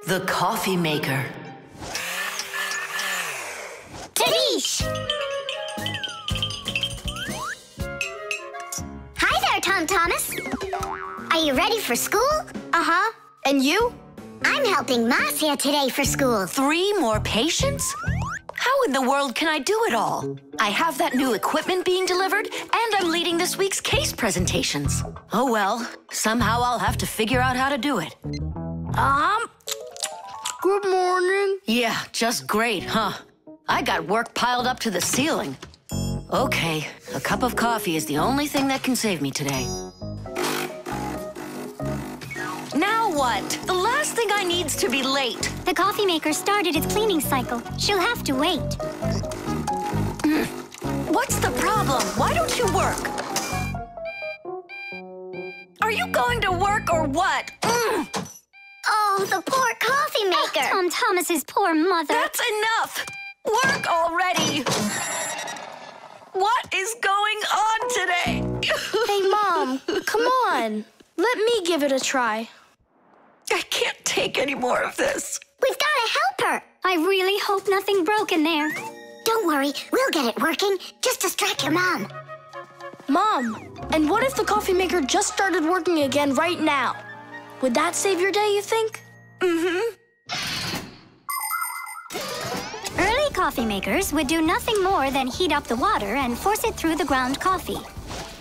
The coffee maker. Tadish! Hi there, Tom Thomas. Are you ready for school? Uh-huh. And you? I'm helping Mas here today for school. 3 more patients? How in the world can I do it all? I have that new equipment being delivered, and I'm leading this week's case presentations. Oh well, somehow I'll have to figure out how to do it. Good morning. Yeah, just great, huh? I got work piled up to the ceiling. Okay, a cup of coffee is the only thing that can save me today. Now what? The last thing I need's to be late. The coffee maker started its cleaning cycle. She'll have to wait. What's the problem? Why don't you work? Are you going to work or what? Oh, the poor coffee maker. Tom Thomas's poor mother. That's enough! Work already! What is going on today? Hey, Mom, come on. Let me give it a try. I can't take any more of this. We've got to help her. I really hope nothing broke in there. Don't worry, we'll get it working. Just distract your mom. Mom, and what if the coffee maker just started working again right now? Would that save your day, you think? Mm-hmm. Early coffee makers would do nothing more than heat up the water and force it through the ground coffee.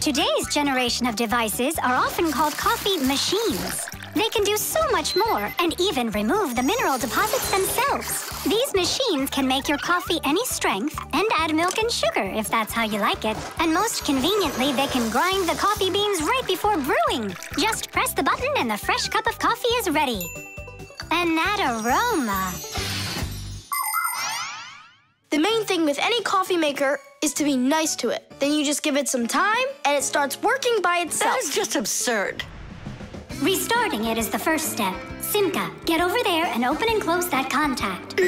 Today's generation of devices are often called coffee machines. They can do so much more and even remove the mineral deposits themselves. These machines can make your coffee any strength and add milk and sugar if that's how you like it. And most conveniently, they can grind the coffee beans right before brewing. Just press the button and the fresh cup of coffee is ready. And that aroma. The main thing with any coffee maker is to be nice to it. Then you just give it some time and it starts working by itself. That is just absurd. Restarting it is the first step. Simka, get over there and open and close that contact.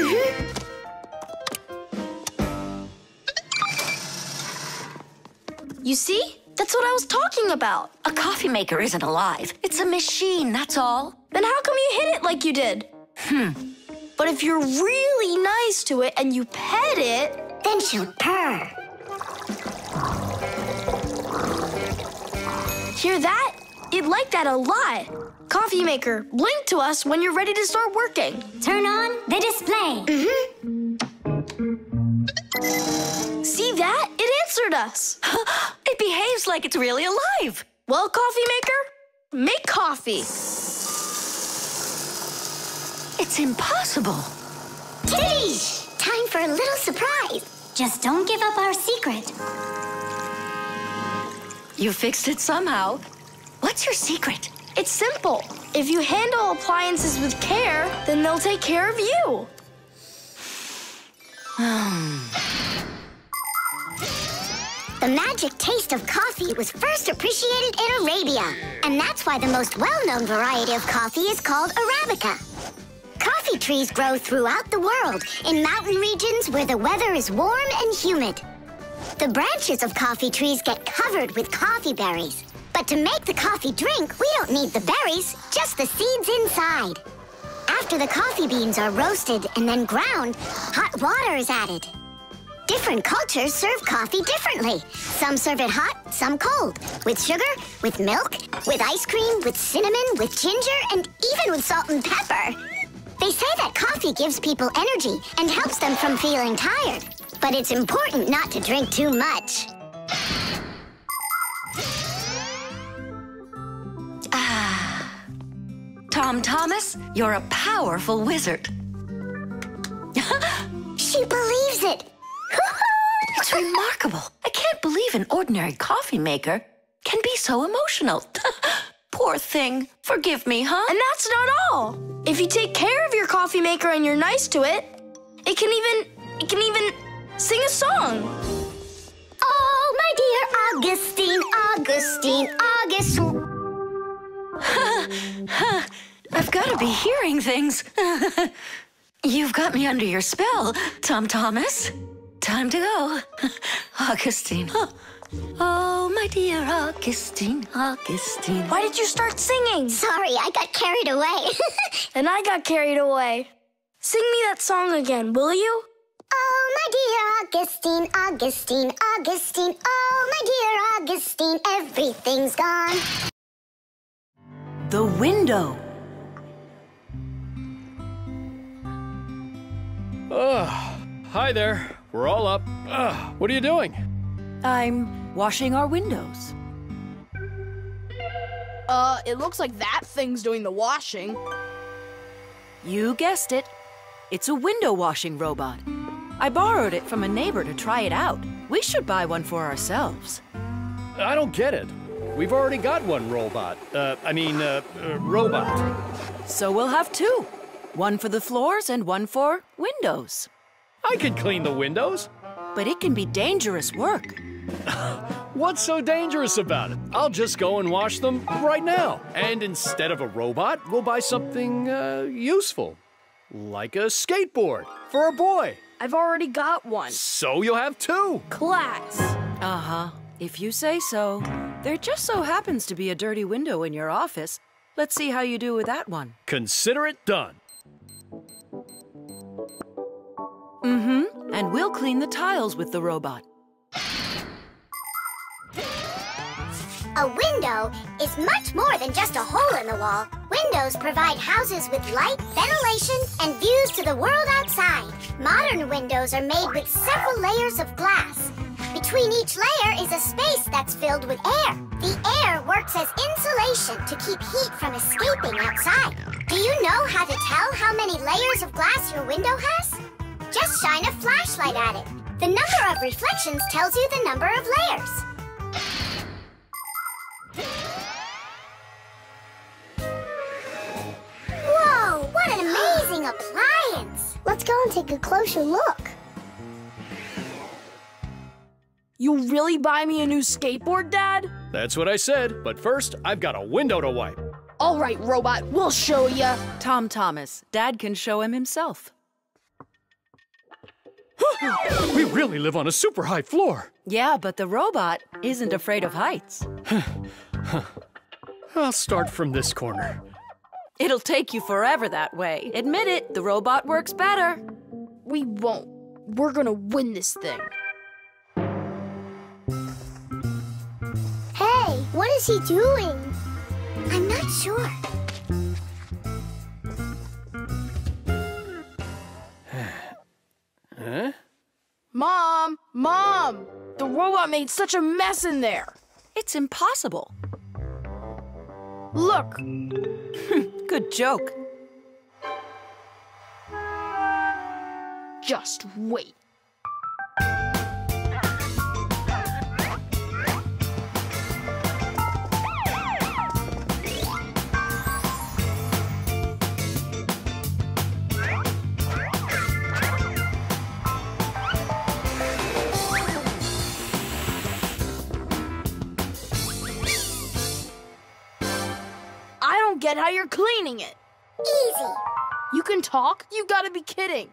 You see? That's what I was talking about. A coffee maker isn't alive. It's a machine, that's all. Then how come you hit it like you did? But if you're really nice to it and you pet it, then she'll purr. Hear that? It liked that a lot. Coffee maker, blink to us when you're ready to start working. Turn on the display. See that? It answered us. It behaves like it's really alive. Well, coffee maker, make coffee. It's impossible. Tish! Time for a little surprise. Just don't give up our secret. You fixed it somehow. What's your secret? It's simple. If you handle appliances with care, then they'll take care of you. The magic taste of coffee was first appreciated in Arabia, and that's why the most well-known variety of coffee is called Arabica. Coffee trees grow throughout the world, in mountain regions where the weather is warm and humid. The branches of coffee trees get covered with coffee berries. But to make the coffee drink, we don't need the berries, just the seeds inside. After the coffee beans are roasted and then ground, hot water is added. Different cultures serve coffee differently. Some serve it hot, some cold. With sugar, with milk, with ice cream, with cinnamon, with ginger, and even with salt and pepper. They say that coffee gives people energy and helps them from feeling tired. But it's important not to drink too much. Tom Thomas, you're a powerful wizard. She believes it. It's remarkable. I can't believe an ordinary coffee maker can be so emotional. Poor thing. Forgive me, huh? And that's not all. If you take care of your coffee maker and you're nice to it, it can even sing a song. Oh, my dear Augustine, Augustine. I've got to be hearing things. You've got me under your spell, Tom Thomas. Time to go. Augustine. Oh, my dear Augustine, Augustine. Why did you start singing? Sorry, I got carried away. And I got carried away. Sing me that song again, will you? Oh, my dear Augustine, Augustine, Augustine. Oh, my dear Augustine, everything's gone. The window. Hi there. We're all up. What are you doing? I'm washing our windows. It looks like that thing's doing the washing. You guessed it. It's a window washing robot. I borrowed it from a neighbor to try it out. We should buy one for ourselves. I don't get it. We've already got one robot. Robot. So we'll have two. One for the floors and one for windows. I could clean the windows. But it can be dangerous work. What's so dangerous about it? I'll just go and wash them right now. And instead of a robot, we'll buy something useful. Like a skateboard for a boy. I've already got one. So you'll have two. Class. Uh-huh. If you say so. There just so happens to be a dirty window in your office. Let's see how you do with that one. Consider it done. Mm-hmm. And we'll clean the tiles with the robot. A window is much more than just a hole in the wall. Windows provide houses with light, ventilation, and views to the world outside. Modern windows are made with several layers of glass. Between each layer is a space that's filled with air. The air works as insulation to keep heat from escaping outside. Do you know how to tell how many layers of glass your window has? Just shine a flashlight at it. The number of reflections tells you the number of layers. Whoa, what an amazing appliance! Let's go and take a closer look. You'll really buy me a new skateboard, Dad? That's what I said, but first, I've got a window to wipe. All right, robot, we'll show ya. Tom Thomas, Dad can show him himself. We really live on a super high floor. Yeah, but the robot isn't afraid of heights. I'll start from this corner. It'll take you forever that way. Admit it, the robot works better. We won't. We're gonna win this thing. Hey, what is he doing? I'm not sure. Huh? Mom! The robot made such a mess in there. It's impossible. Look. Good joke. Just wait. I don't get how you're cleaning it. Easy. You can talk? You gotta be kidding.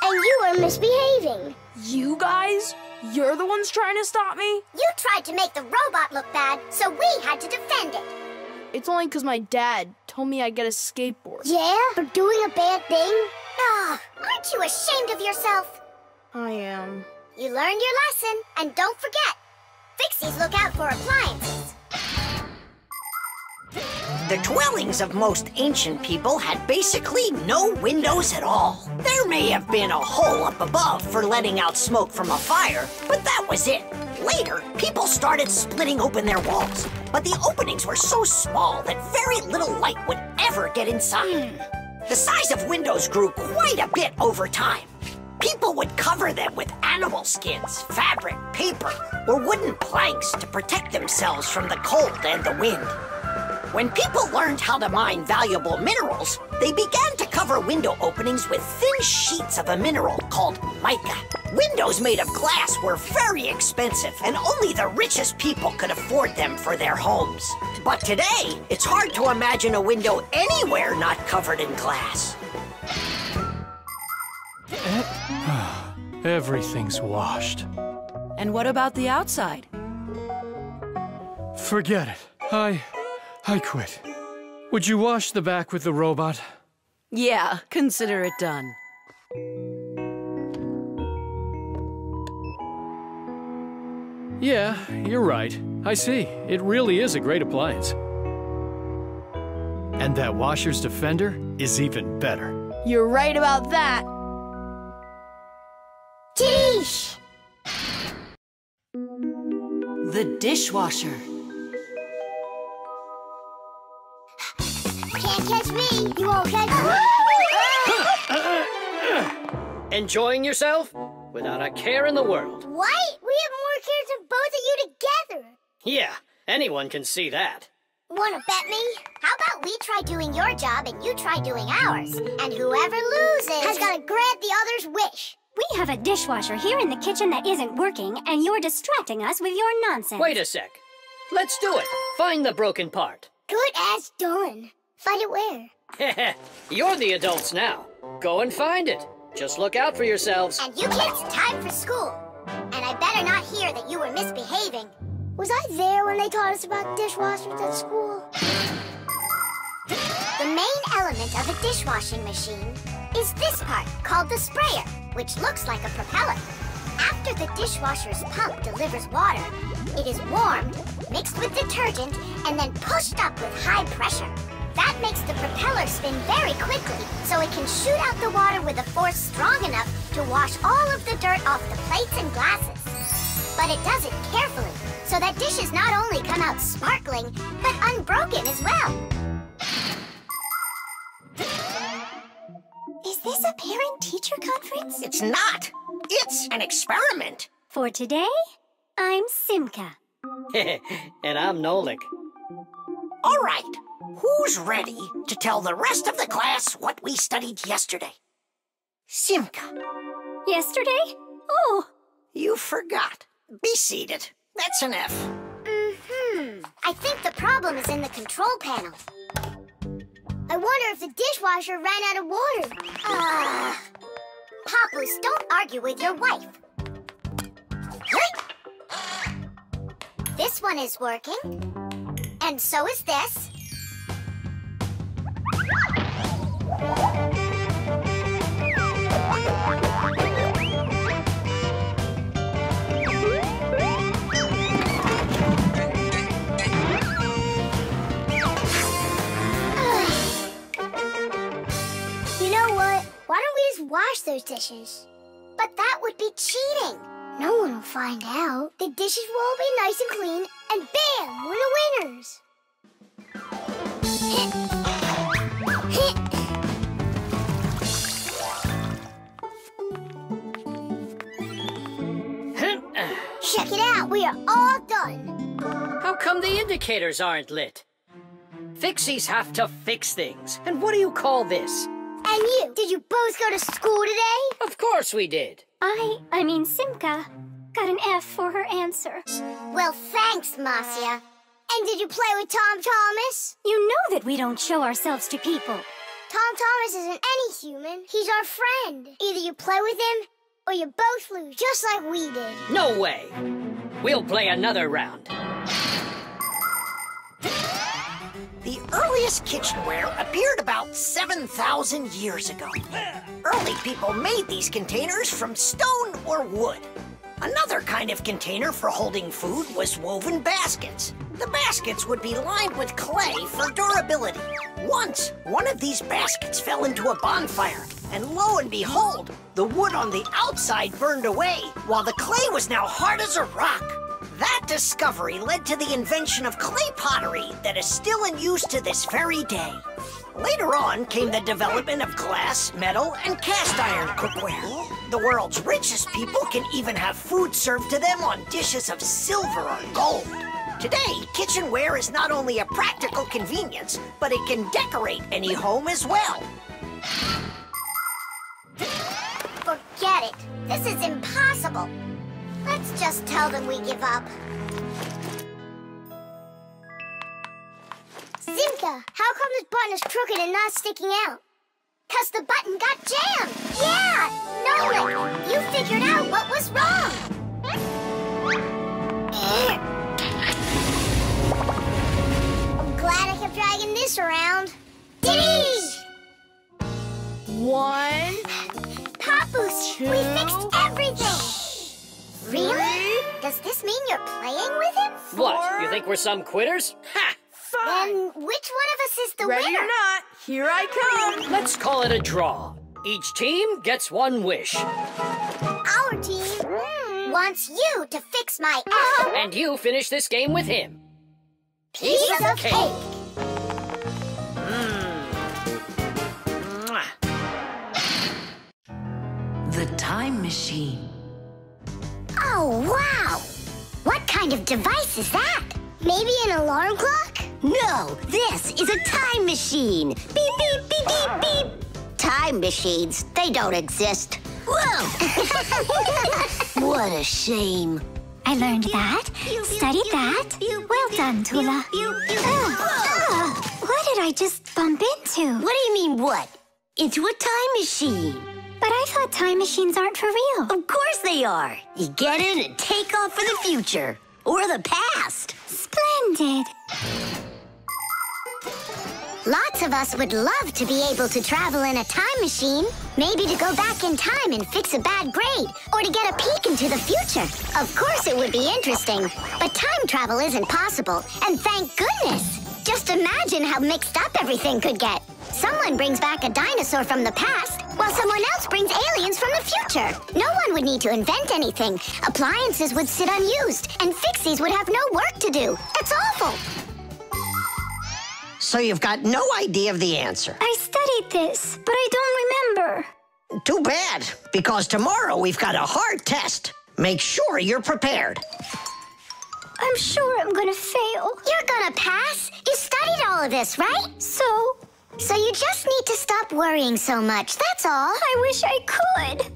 And you were misbehaving. You guys? You're the ones trying to stop me? You tried to make the robot look bad, so we had to defend it. It's only because my dad told me I'd get a skateboard. Yeah? For doing a bad thing? Ah, aren't you ashamed of yourself? I am. You learned your lesson, and don't forget, Fixies look out for appliances. The dwellings of most ancient people had basically no windows at all. There may have been a hole up above for letting out smoke from a fire, but that was it. Later, people started splitting open their walls, but the openings were so small that very little light would ever get inside. The size of windows grew quite a bit over time. People would cover them with animal skins, fabric, paper, or wooden planks to protect themselves from the cold and the wind. When people learned how to mine valuable minerals, they began to cover window openings with thin sheets of a mineral called mica. Windows made of glass were very expensive, and only the richest people could afford them for their homes. But today, it's hard to imagine a window anywhere not covered in glass. Everything's washed. And what about the outside? Forget it. I quit. Would you wash the back with the robot? Yeah, consider it done. Yeah, you're right. I see. It really is a great appliance. And that washer's defender is even better. You're right about that. Dish! The dishwasher. Can't catch me. You won't catch me. Enjoying yourself? Without a care in the world. What? We have more cares than both of you together. Yeah, anyone can see that. Wanna bet me? How about we try doing your job and you try doing ours? And whoever loses has gotta grant the other's wish. We have a dishwasher here in the kitchen that isn't working, and you're distracting us with your nonsense. Wait a sec. Let's do it. Find the broken part. Good as done. Find it where? You're the adults now. Go and find it. Just look out for yourselves. And you kids, time for school. And I better not hear that you were misbehaving. Was I there when they taught us about dishwashers at school? The main element of a dishwashing machine is this part, called the sprayer, which looks like a propeller. After the dishwasher's pump delivers water, it is warmed, mixed with detergent, and then pushed up with high pressure. That makes the propeller spin very quickly, so it can shoot out the water with a force strong enough to wash all of the dirt off the plates and glasses. But it does it carefully, so that dishes not only come out sparkling, but unbroken as well. Is this a parent-teacher conference? It's not. It's an experiment. For today, I'm Simka. And I'm Nolik. All right. Who's ready to tell the rest of the class what we studied yesterday? Simka. Yesterday? Oh. You forgot. Be seated. That's an F. I think the problem is in the control panel. I wonder if the dishwasher ran out of water. Papoose, don't argue with your wife. This one is working. And so is this. You know what? Why don't we just wash those dishes? But that would be cheating. No one will find out. The dishes will all be nice and clean, and bam, we're the winners. you're all done. How come the indicators aren't lit? Fixies have to fix things. And what do you call this? And you, did you both go to school today? Of course we did. I mean Simka, got an F for her answer. Well, thanks, Marcia. And did you play with Tom Thomas? You know that we don't show ourselves to people. Tom Thomas isn't any human. He's our friend. Either you play with him, or you both lose, just like we did. No way. We'll play another round. The earliest kitchenware appeared about 7,000 years ago. Early people made these containers from stone or wood. Another kind of container for holding food was woven baskets. The baskets would be lined with clay for durability. Once, one of these baskets fell into a bonfire, and lo and behold, the wood on the outside burned away, while the clay was now hard as a rock. That discovery led to the invention of clay pottery that is still in use to this very day. Later on came the development of glass, metal, and cast iron cookware. The world's richest people can even have food served to them on dishes of silver or gold. Today, kitchenware is not only a practical convenience, but it can decorate any home as well. Forget it. This is impossible. Let's just tell them we give up. Simka, how come this button is crooked and not sticking out? 'Cause the button got jammed. Yeah! Nolik, you figured out what was wrong. I'm glad I kept dragging this around. Diddy! 1, Papoose, 2, we fixed everything. Really? Does this mean you're playing with him? What, you think we're some quitters? Ha! Then which one of us is the Ready winner? or not, here I come. Let's call it a draw. Each team gets one wish. Our team wants you to fix my F. And you finish this game with him. Piece of cake. Mwah. The time machine. Oh, wow. What kind of device is that? Maybe an alarm clock? No, this is a time machine. Beep, beep, beep, beep, beep. Time machines, they don't exist. Whoa! What a shame. I learned that, studied that. Well done, Tula. What did I just bump into? What do you mean, what? Into a time machine. But I thought time machines aren't for real. Of course they are. You get in and take off for the future. Or the past. Splendid. Lots of us would love to be able to travel in a time machine. Maybe to go back in time and fix a bad grade, or to get a peek into the future. Of course it would be interesting, but time travel isn't possible, and thank goodness. Just imagine how mixed up everything could get. Someone brings back a dinosaur from the past, while someone else brings aliens from the future. No one would need to invent anything. Appliances would sit unused, and Fixies would have no work to do. That's awful. So you've got no idea of the answer. I studied this, but I don't remember. Too bad, because tomorrow we've got a hard test. Make sure you're prepared. I'm sure I'm gonna fail. You're gonna pass. You studied all of this, right? So you just need to stop worrying so much, that's all. I wish I could.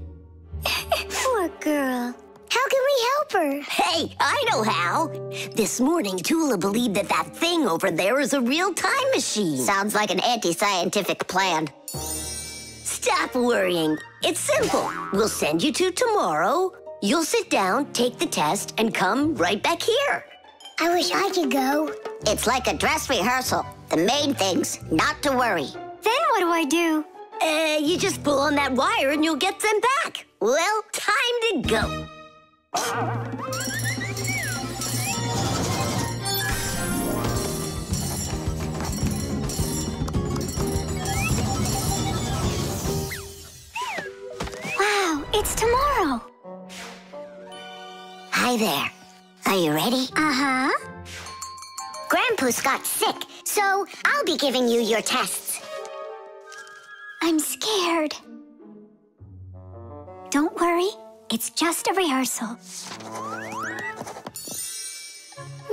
Poor girl. How can we help her? Hey, I know how. This morning, Tula believed that thing over there is a real time machine. Sounds like an anti-scientific plan. Stop worrying. It's simple. We'll send you to tomorrow. You'll sit down, take the test, and come right back here. I wish I could go. It's like a dress rehearsal. The main thing's not to worry. Then what do I do? You just pull on that wire and you'll get them back. Well, time to go. Wow, it's tomorrow. Hi there. Are you ready? Uh-huh. Grandpa's got sick, so I'll be giving you your tests. I'm scared. Don't worry, it's just a rehearsal.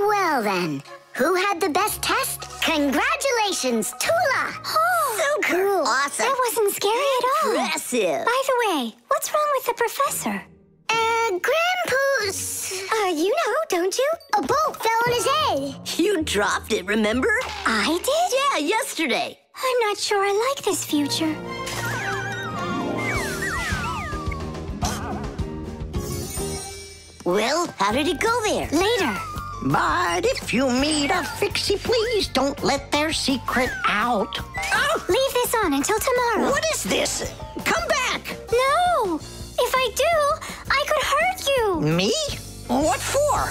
Well then, who had the best test? Congratulations, Tula! Oh, super cool. Awesome. That wasn't scary at all. Impressive. By the way, what's wrong with the professor? Grandpa's... You know, don't you? A bolt fell on his head. You dropped it, remember? I did? Yeah, yesterday. I'm not sure I like this future. Well, how did it go there? Later. But if you meet a Fixie, please don't let their secret out. Oh! Leave this on until tomorrow. What is this? Come back! No! If I do, I could hurt you. Me? What for?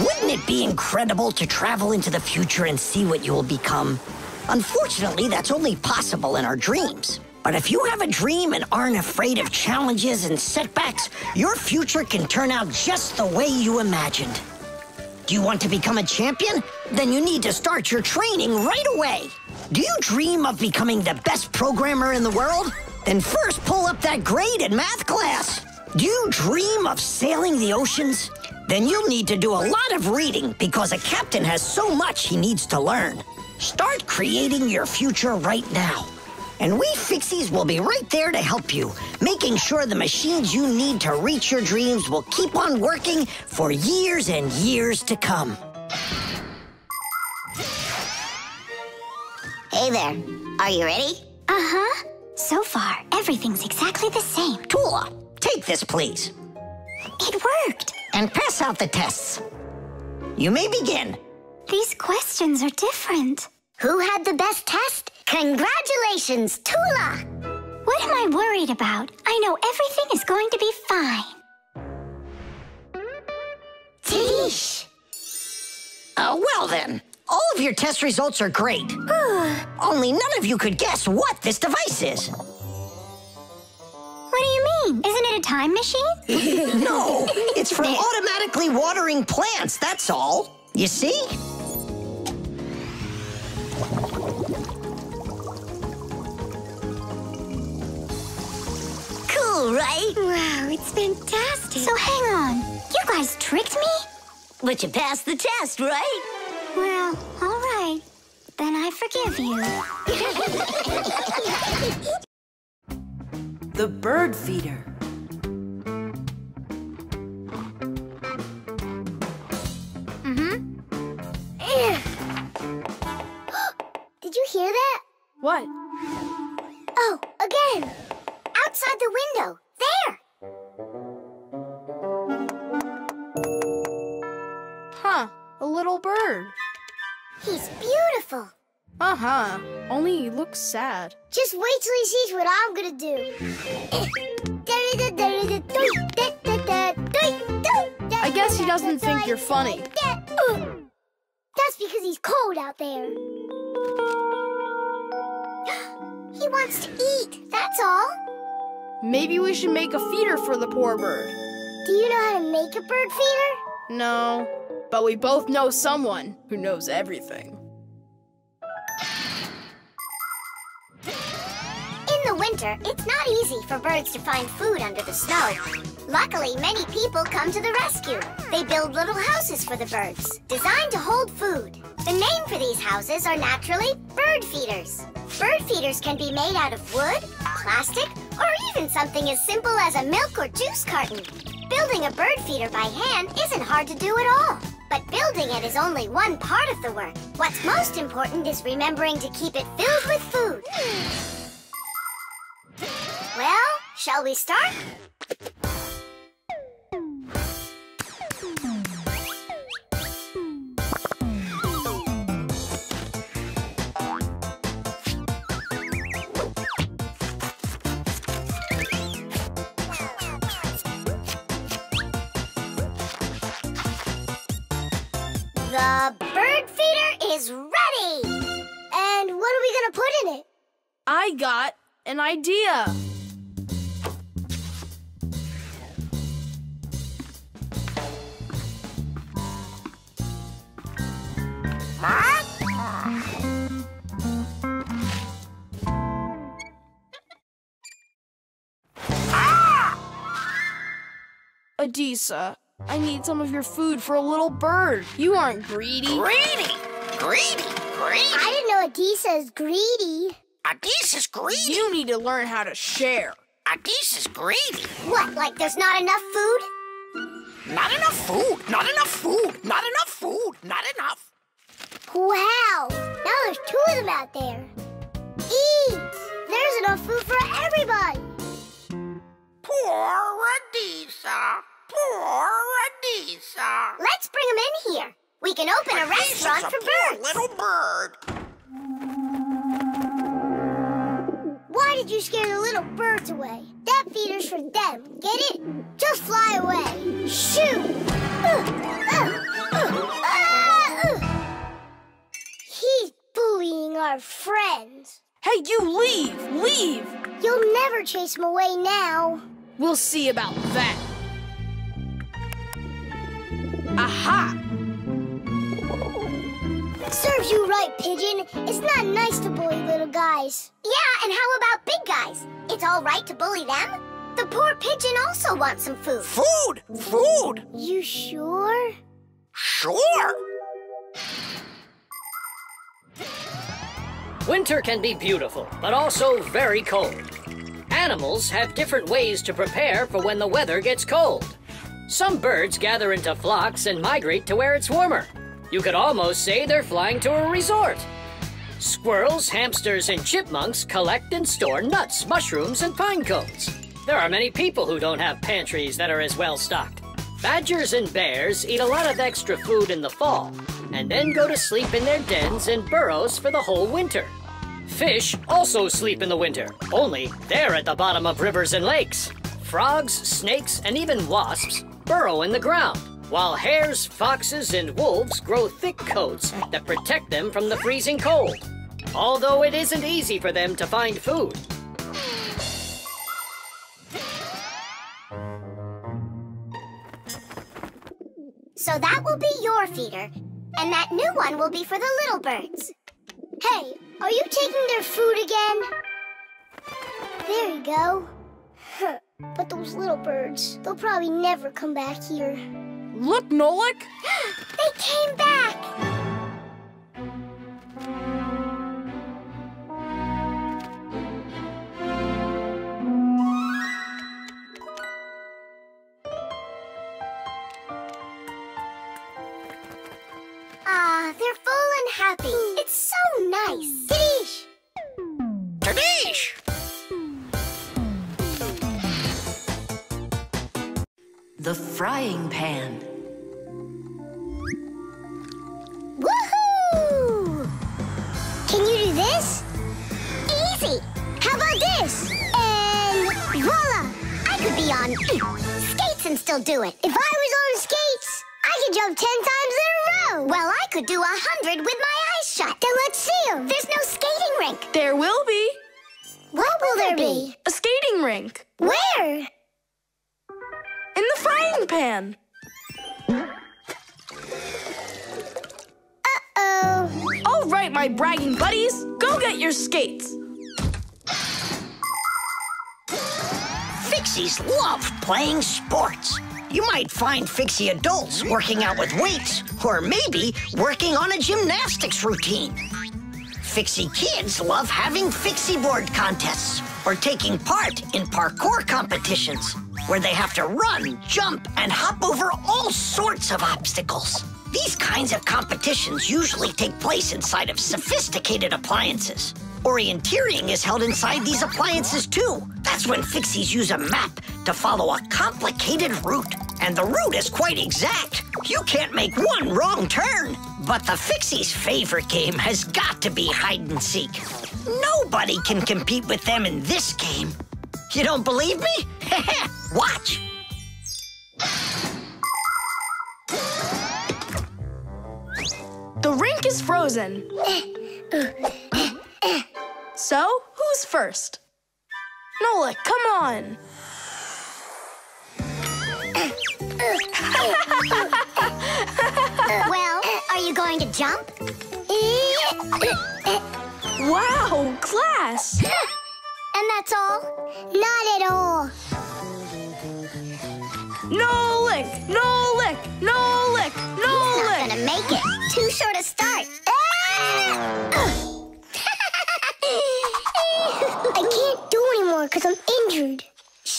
Wouldn't it be incredible to travel into the future and see what you will become? Unfortunately, that's only possible in our dreams. But if you have a dream and aren't afraid of challenges and setbacks, your future can turn out just the way you imagined. Do you want to become a champion? Then you need to start your training right away. Do you dream of becoming the best programmer in the world? Then first pull up that grade in math class. Do you dream of sailing the oceans? Then you'll need to do a lot of reading because a captain has so much he needs to learn. Start creating your future right now. And we Fixies will be right there to help you, making sure the machines you need to reach your dreams will keep on working for years and years to come. Hey there. Are you ready? Uh-huh. So far, everything's exactly the same. Tula, take this, please. It worked. And pass out the tests. You may begin. These questions are different. Who had the best test? Congratulations, Tula! What am I worried about? I know everything is going to be fine. Tish! Well then, all of your test results are great. Only none of you could guess what this device is. What do you mean? Isn't it a time machine? No, it's for automatically watering plants, that's all. You see? Cool, right? Wow, it's fantastic. So hang on, you guys tricked me? But you passed the test, right? Well, all right. Then I forgive you. The bird feeder. Did you hear that? What? Oh, again! Outside the window! There! Huh, a little bird. He's beautiful! Uh-huh, only he looks sad. Just wait till he sees what I'm gonna do. I guess he doesn't think you're funny. That's because he's cold out there. He wants to eat, that's all. Maybe we should make a feeder for the poor bird. Do you know how to make a bird feeder? No, but we both know someone who knows everything. In the winter, it's not easy for birds to find food under the snow. Luckily, many people come to the rescue. They build little houses for the birds, designed to hold food. The name for these houses are naturally bird feeders. Bird feeders can be made out of wood, plastic, or even something as simple as a milk or juice carton. Building a bird feeder by hand isn't hard to do at all. But building it is only one part of the work. What's most important is remembering to keep it filled with food. Well, shall we start? The bird feeder is ready! And what are we gonna put in it? I got an idea. Adisa, I need some of your food for a little bird. You aren't greedy. Greedy! Greedy! Greedy! I didn't know Adisa is greedy. Adisa is greedy! You need to learn how to share. Adisa is greedy! What, like there's not enough food? Not enough food! Not enough food! Not enough food! Not enough! Wow! Now there's 2 of them out there. Eat! There's enough food for everybody. Poor Adisa! Poor Adisa! Let's bring them in here. We can open a restaurant for birds. Little bird. Why did you scare the little birds away? That feeder's for them. Get it? Just fly away. Shoo! He's bullying our friends. Hey, you leave! Leave! You'll never chase him away now. We'll see about that. Aha! Serves you right, Pigeon. It's not nice to bully little guys. Yeah, and how about big guys? It's all right to bully them? The poor pigeon also wants some food. Food! Food! You sure? Sure! Winter can be beautiful, but also very cold. Animals have different ways to prepare for when the weather gets cold. Some birds gather into flocks and migrate to where it's warmer. You could almost say they're flying to a resort. Squirrels, hamsters, and chipmunks collect and store nuts, mushrooms, and pine cones. There are many people who don't have pantries that are as well stocked. Badgers and bears eat a lot of extra food in the fall, and then go to sleep in their dens and burrows for the whole winter. Fish also sleep in the winter, only they're at the bottom of rivers and lakes. Frogs, snakes, and even wasps burrow in the ground, while hares, foxes, and wolves grow thick coats that protect them from the freezing cold, although it isn't easy for them to find food. So that will be your feeder, and that new one will be for the little birds. Hey, are you taking their food again? There you go. But those little birds, they'll probably never come back here. Look, Nolik! They came back! They're full and happy. It's so nice. Tadish! Tadish! The frying pan. Woohoo! Can you do this? Easy! How about this? And voila! I could be on skates and still do it. If I was on skates, I could jump 10 times in a row. Well, I could do 100 with my eyes shut. Then let's see them. There's no skating rink. There will be. What will there be? A skating rink. Where? In the frying pan. Uh-oh. All right, my bragging buddies, go get your skates. Fixies love playing sports. You might find Fixie adults working out with weights, or maybe working on a gymnastics routine. Fixie kids love having Fixie board contests, or taking part in parkour competitions, where they have to run, jump, and hop over all sorts of obstacles. These kinds of competitions usually take place inside of sophisticated appliances. Orienteering is held inside these appliances too. That's when Fixies use a map to follow a complicated route. And the route is quite exact. You can't make one wrong turn. But the Fixies' favorite game has got to be hide and seek. Nobody can compete with them in this game. You don't believe me? Watch. The rink is frozen. So, who's first? Nolik, come on. Well, are you going to jump? Wow, class! And that's all? Not at all. Nolik! Nolik!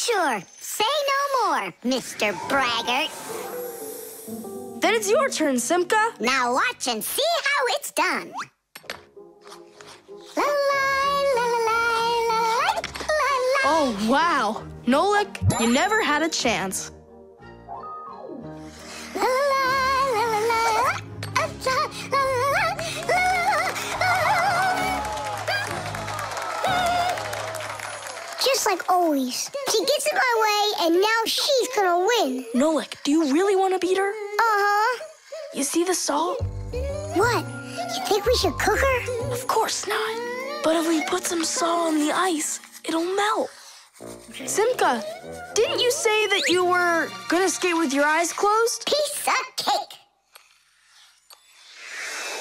Sure. Say no more, Mr. Braggart. Then it's your turn, Simka. Now watch and see how it's done. La la la la la la la. Oh, wow. Nolik, you never had a chance. La la la la la la la la. Just like always. She gets in my way, and now she's gonna win. Nolik, do you really want to beat her? Uh-huh. You see the salt? What? You think we should cook her? Of course not. But if we put some salt on the ice, it'll melt. Simka, didn't you say that you were gonna skate with your eyes closed? Piece of cake.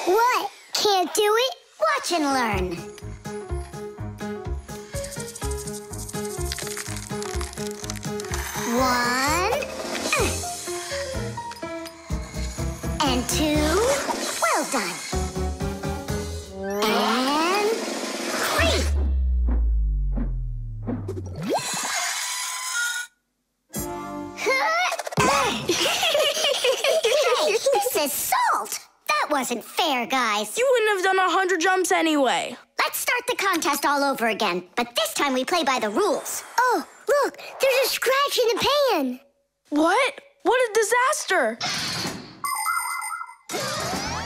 What? Can't do it? Watch and learn. One. And two. Well done. And three. Hey, this is salt. That wasn't fair, guys. You wouldn't have done 100 jumps anyway. Let's start the contest all over again, but this time we play by the rules. Oh, look, there's a scratch in the pan. What? What a disaster!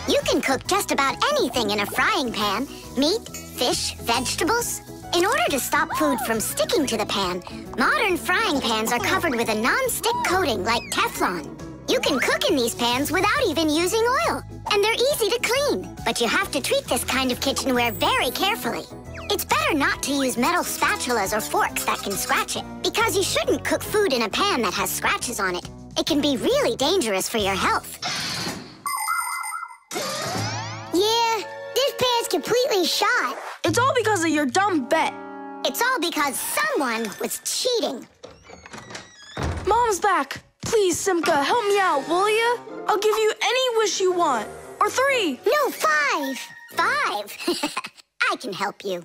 You can cook just about anything in a frying pan. Meat, fish, vegetables. In order to stop food from sticking to the pan, modern frying pans are covered with a non-stick coating like Teflon. You can cook in these pans without even using oil, and they're easy to clean. But you have to treat this kind of kitchenware very carefully. It's better not to use metal spatulas or forks that can scratch it, because you shouldn't cook food in a pan that has scratches on it. It can be really dangerous for your health. Yeah, this pan's completely shot. It's all because of your dumb bet. It's all because someone was cheating. Mom's back. Please, Simka, help me out, will you? I'll give you any wish you want. Or 3. No, 5. 5. I can help you.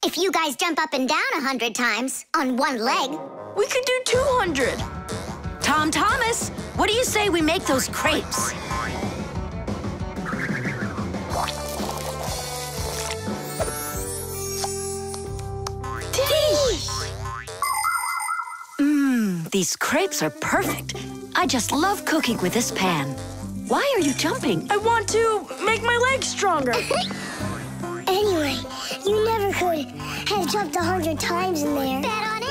If you guys jump up and down 100 times on one leg, we could do 200. Tom Thomas, what do you say we make those crepes? These crepes are perfect. I just love cooking with this pan. Why are you jumping? I want to make my legs stronger. Anyway, you never could have jumped 100 times in there. bet on it?